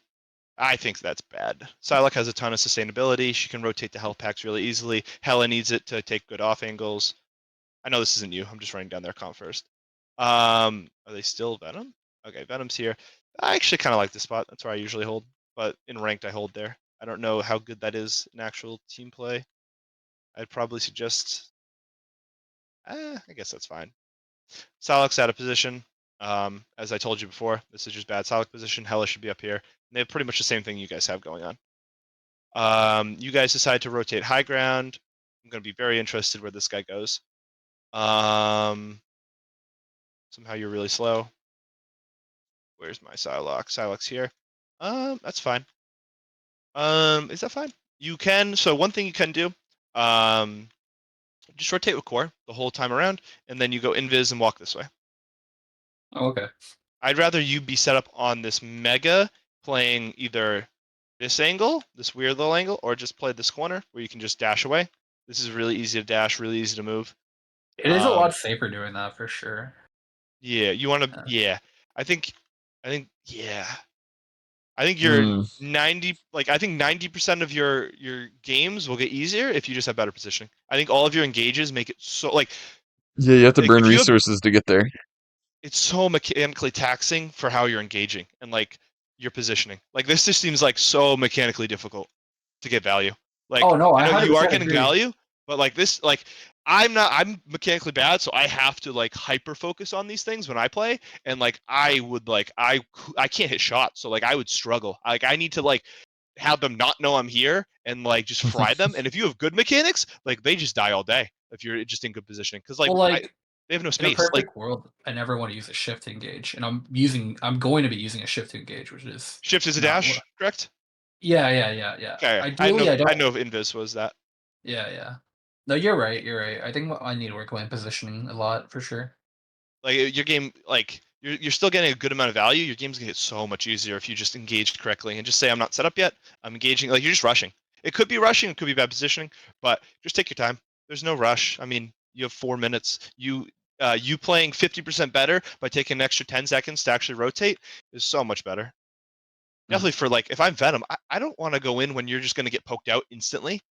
I think that's bad. Psylocke has a ton of sustainability. She can rotate the health packs really easily. Hela needs it to take good off angles. I know this isn't you. I'm just writing down their comp first. Are they still Venom? Okay, Venom's here. I actually kind of like this spot. That's where I usually hold. But in ranked, I hold there. I don't know how good that is in actual team play. I'd probably suggest. I guess that's fine. Psylocke's out of position. As I told you before, this is just bad Psylocke position. Hela should be up here. And they have pretty much the same thing you guys have going on. You guys decide to rotate high ground. I'm going to be very interested where this guy goes. Somehow you're really slow. Where's my Psylocke? Psylocke's here. That's fine. Is that fine? You can. So one thing you can do, just rotate with core the whole time around, and then you go invis and walk this way. Oh, okay. I'd rather you be set up on this mega, playing either this angle, this weird little angle, or just play this corner where you can just dash away. This is really easy to dash, really easy to move. It is a lot safer doing that for sure. Yeah, you want to. Yeah. Yeah, I think. Yeah. I think you're Mm, 90. Like I think 90% of your games will get easier if you just have better positioning. I think all of your engages make it so yeah, you have to like burn if you have resources to get there. it's so mechanically taxing for how you're engaging and like your positioning. Like this just seems like so mechanically difficult to get value. Like Oh no, I I know you are 100% getting agree. value, but like this, like I'm mechanically bad, so I have to like hyper focus on these things when I play, and like I would like I can't hit shots, so like I would struggle. Like I need to like have them not know I'm here and like just fry them. And if you have good mechanics, like they just die all day if you're just in good positioning because like Well, like they have no in a space. Like perfect world, I never want to use a shift to engage, and I'm going to be using a shift to engage, which is shift is a not what. dash, correct? Yeah. Okay, Ideally, I I don't. know if Invis was that. Yeah. No, you're right. You're right. I think I need to work on my positioning a lot for sure. Like your game, like you're still getting a good amount of value. Your game's gonna get so much easier if you just engage correctly and just say I'm not set up yet. I'm engaging. Like you're just rushing. It could be rushing. It could be bad positioning, but just take your time. There's no rush. I mean, you have 4 minutes. You playing 50% better by taking an extra 10 seconds to actually rotate is so much better. Mm. Definitely for like if I'm Venom, I don't want to go in when you're just gonna get poked out instantly.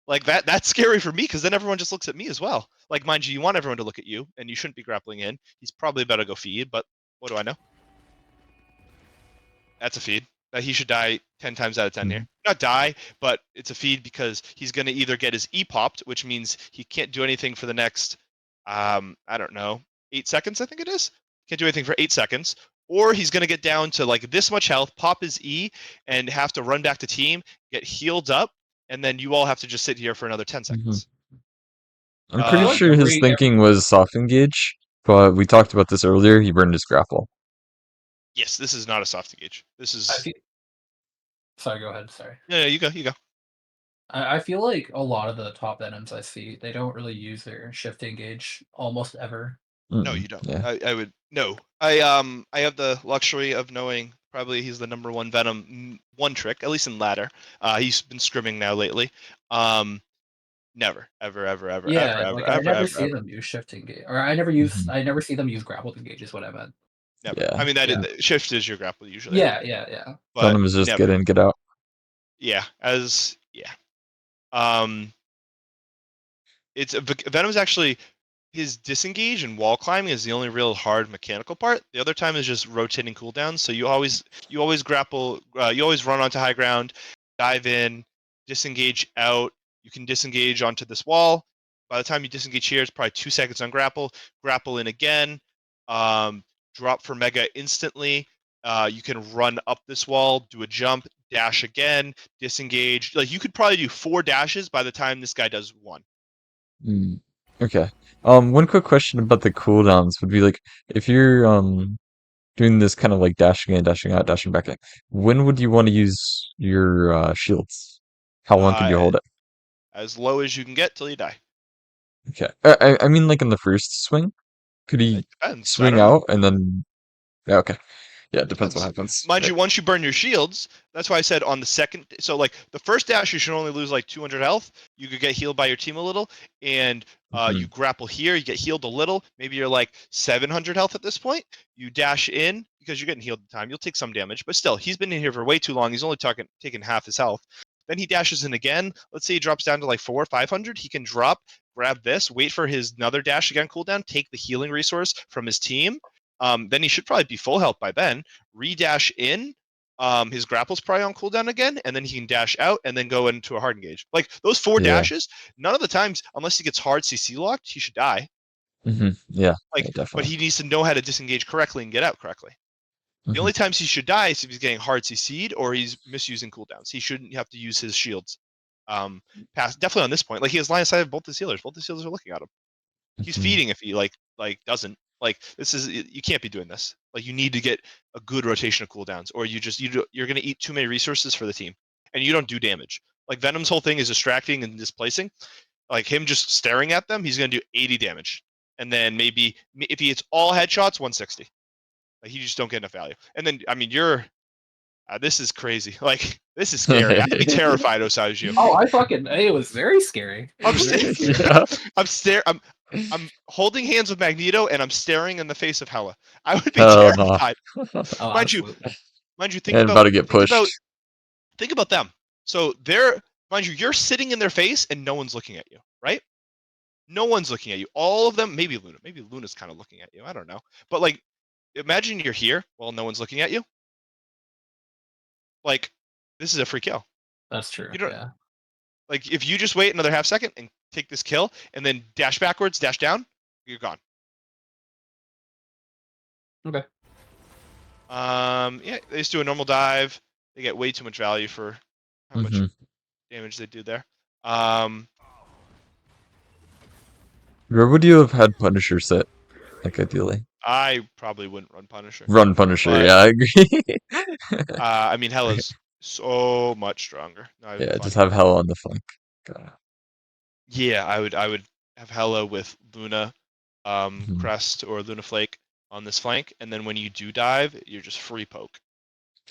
Like that's scary for me because then everyone just looks at me as well. Like, mind you, you want everyone to look at you, and you shouldn't be grappling in. He's probably about to go feed, but what do I know? That's a feed. He should die 10 times out of 10 here. Not die, but it's a feed because he's going to either get his E popped, which means he can't do anything for the next, I don't know, 8 seconds, I think it is. Can't do anything for 8 seconds. Or he's going to get down to like this much health, pop his E, and have to run back to team, get healed up, and then you all have to just sit here for another 10 seconds. I'm I pretty feel like sure his thinking was soft engage, but we talked about this earlier. He burned his grapple. Yes, this is not a soft engage. This is. Sorry, go ahead. Sorry. No, you go. You go. I feel like a lot of the top Venoms I see, they don't really use their shift engage almost ever. No, you don't. Yeah. I would no. I have the luxury of knowing probably he's the number one Venom one trick, at least in ladder. He's been scrimming now lately. Never, ever, ever, ever, Yeah, ever, like ever, I ever, never ever, see ever. them use shift engage, or I never see them use grappled engage. Is what I meant. Never. Yeah. I mean Yeah. shift is your grapple usually. Yeah. But Venom is just never. get in, get out. Yeah, it's Venom's actually his disengage and wall climbing is the only real hard mechanical part. The other time is just rotating cooldowns. So you always grapple, you always run onto high ground, dive in, disengage out. You can disengage onto this wall. By the time you disengage here, it's probably 2 seconds on grapple. Grapple in again, drop for mega instantly. You can run up this wall, do a jump, dash again, disengage. Like you could probably do 4 dashes by the time this guy does 1. Okay. One quick question about the cooldowns would be like if you're doing this kind of like dashing in, dashing out, dashing back in, when would you want to use your shields? How long could you hold it? As low as you can get till you die. Okay. I mean like in the first swing? Could he It depends. I swing don't know. out and then yeah, okay. Yeah, it depends what Depends. happens. Mind you, once you burn your shields, that's why I said on the second. So like the first dash, you should only lose like 200 health. You could get healed by your team a little, and you grapple here, you get healed a little. Maybe you're like 700 health at this point. You dash in because you're getting healed at the time. You'll take some damage, but still, he's been in here for way too long. He's only taking half his health. Then he dashes in again. Let's say he drops down to like 400 or 500. He can drop, grab this, wait for his another dash again cooldown, take the healing resource from his team. Then he should probably be full health by then. Redash in. His grapple's probably on cooldown again, and then he can dash out and then go into a hard engage. Like those 4 Yeah. dashes, none of the times, unless he gets hard CC locked, he should die. Yeah. Like, Yeah, but definitely. he needs to know how to disengage correctly and get out correctly. The only times he should die is if he's getting hard CC'd or he's misusing cooldowns. He shouldn't have to use his shields. Definitely on this point. Like he has line of sight of both the healers. Both the healers are looking at him. He's feeding if he like doesn't. Like this is you can't be doing this. Like you need to get a good rotation of cooldowns, or you're gonna eat too many resources for the team, and you don't do damage. Like Venom's whole thing is distracting and displacing. Like him just staring at them, he's gonna do 80 damage, and then maybe if he hits all headshots, 160. Like you just don't get enough value. And then I mean you're this is crazy. Like this is scary. I'd be terrified if I was you. Oh, it was very scary. It I'm was very staring. scary. I'm holding hands with Magneto and I'm staring in the face of Hela. I would be Hell no. terrified. Oh, Mind you, absolutely. think And about to get pushed. think about them. So mind you, you're sitting in their face and no one's looking at you, right? No one's looking at you. All of them, maybe Luna. Maybe Luna's kind of looking at you. I don't know. But like, imagine you're here while no one's looking at you. Like, this is a free kill. That's true. You don't- Yeah. Like, if you just wait another half second and take this kill and then dash backwards, dash down, you're gone. Okay. Yeah, they just do a normal dive. They get way too much value for how much damage they do there. Where would you have had Punisher sit? Like ideally. I probably wouldn't run Punisher. Run Punisher, But- yeah, I agree. I mean, Hela's so much stronger. Not even Yeah, funny. just have Hell on the flank. God. Yeah, I would have Hela with Luna, Crest or Luna Flake on this flank, and then when you do dive, you're just free poke.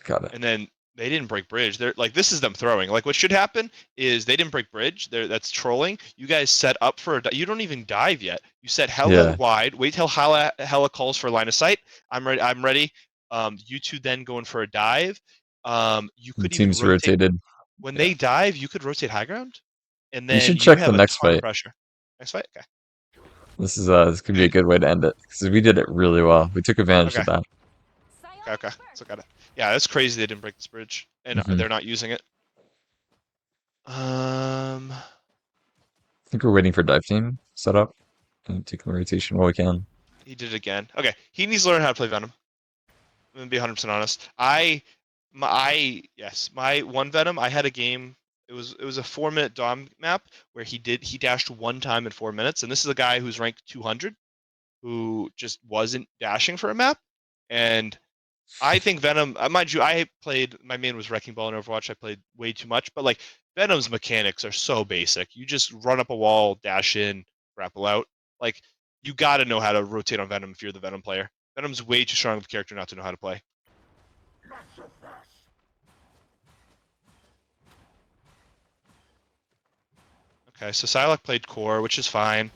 Got it. And then they didn't break bridge. They're like, this is them throwing. Like what should happen is they didn't break bridge. That's trolling. You guys set up for you don't even dive yet. You set Hela wide. Wait till Hela calls for line of sight. I'm ready. I'm ready. You two then going for a dive. You could even Teams rotate rotated. when they dive. You could rotate high ground. and You then should you check the have a next ton of fight. pressure. Next fight, okay. This could be a good way to end it because we did it really well. We took advantage Okay. of that. Okay. So got it. Yeah, that's crazy they didn't break this bridge, and Hmm. they're not using it. I think we're waiting for dive team set up and taking the rotation while we can. He did it again. Okay, he needs to learn how to play Venom. I'm gonna be 100% honest. My one Venom. I had a game. It was a 4-minute Dom map where he dashed one time in 4 minutes, and this is a guy who's ranked 200, who just wasn't dashing for a map, and I think Venom. Mind you, my main was Wrecking Ball in Overwatch. I played way too much, but like Venom's mechanics are so basic. You just run up a wall, dash in, grapple out. Like you got to know how to rotate on Venom if you're the Venom player. Venom's way too strong of a character not to know how to play. Okay, so Psylocke played core, which is fine.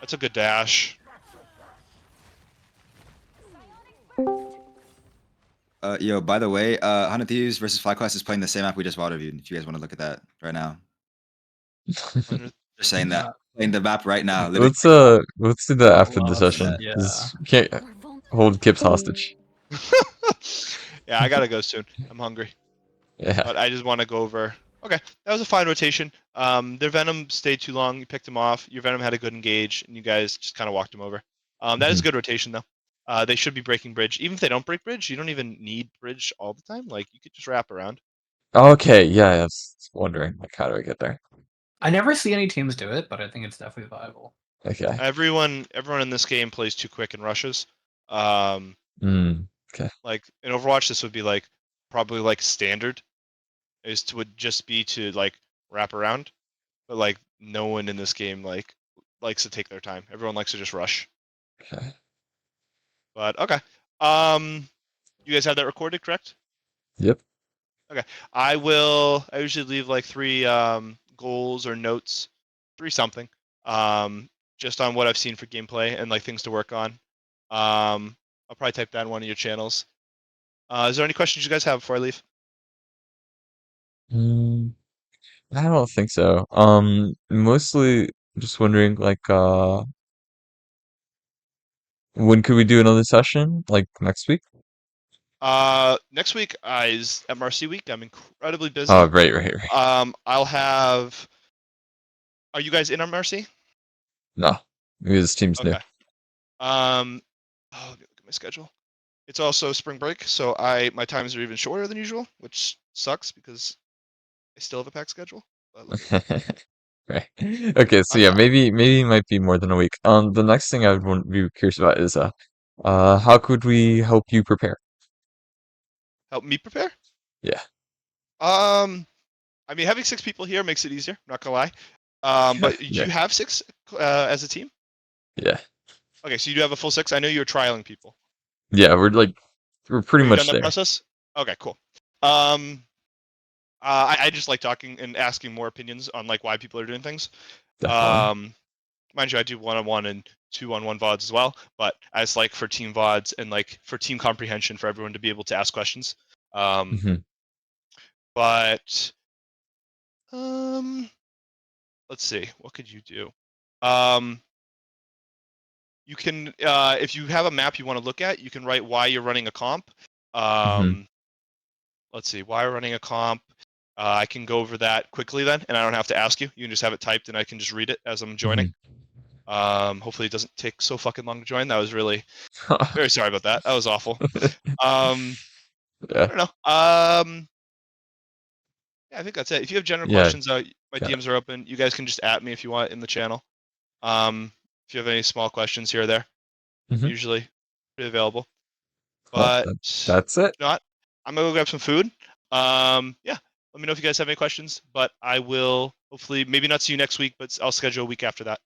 That's a good dash. Yo, by the way, Hundred Thieves versus FlyQuest is playing the same map we just VOD reviewed. If you guys want to look at that right now, just saying that playing the map right now. Literally. Let's do that after the Lost. session. Yeah. 'Cause we can't hold Kip's hostage. Yeah, I gotta go soon. I'm hungry. Yeah. But I just want to go over. Okay, that was a fine rotation. Their Venom stayed too long. You picked him off. Your Venom had a good engage, and you guys just kind of walked him over. That is a good rotation, though. They should be breaking bridge. Even if they don't break bridge, you don't even need bridge all the time. Like, you could just wrap around. Okay, yeah, I was wondering, like, how do I get there? I never see any teams do it, but I think it's definitely viable. Okay. Everyone in this game plays too quick and rushes. Um, Okay. like in Overwatch, this would be like probably like standard would just be to like wrap around, but like no one in this game like likes to take their time. Everyone likes to just rush. Okay. But okay, you guys have that recorded, correct? Yep. I usually leave like 3 goals or notes, 3 something, just on what I've seen for gameplay and like things to work on. I'll probably type that in one of your channels. Is there any questions you guys have before I leave? Mm, I don't think so. Mostly just wondering, like, when could we do another session? Like next week? Next week is MRC week. I'm incredibly Oh, busy. right. I'll have. Are you guys in MRC? No, maybe this team's new. Okay. Let me look at my schedule. It's also spring break, so my times are even shorter than usual, which sucks because I still have a packed schedule. But let me, Right. Okay, so I'm yeah, not. maybe it might be more than a week. The next thing I would want be curious about is how could we help you prepare? Help me prepare. Yeah. I mean, having 6 people here makes it easier. Not gonna lie. But do Yeah. you have 6 as a team? Yeah. Okay, so you do have a full 6. I know you're trialing people. Yeah, we're pretty Have you done much that there. process? Okay, cool. Um, I just like talking and asking more opinions on like why people are doing things. Definitely. Mind you, I do 1-on-1 and 2-on-1 VODs as well, but as like for team VODs and like for team comprehension for everyone to be able to ask questions. Hmm. But let's see, what could you do? Um, you can if you have a map you want to look at, you can write why you're running a comp. Hmm. Let's see, why we're running a comp. I can go over that quickly then, and I don't have to ask you. You can just have it typed, and I can just read it as I'm joining. Hopefully it doesn't take so fucking long to join. That was really very sorry about that. That was awful. I Yeah. don't know. Yeah, I think that's it. If you have general Yeah. questions, my Got it. DMs are open. You guys can just at me if you want in the channel. If you have any small questions here or there, Hmm. usually pretty available. Well, But that's it. if not, I'm gonna go grab some food. Yeah. Let me know if you guys have any questions, but I will hopefully maybe not see you next week, but I'll schedule a week after that.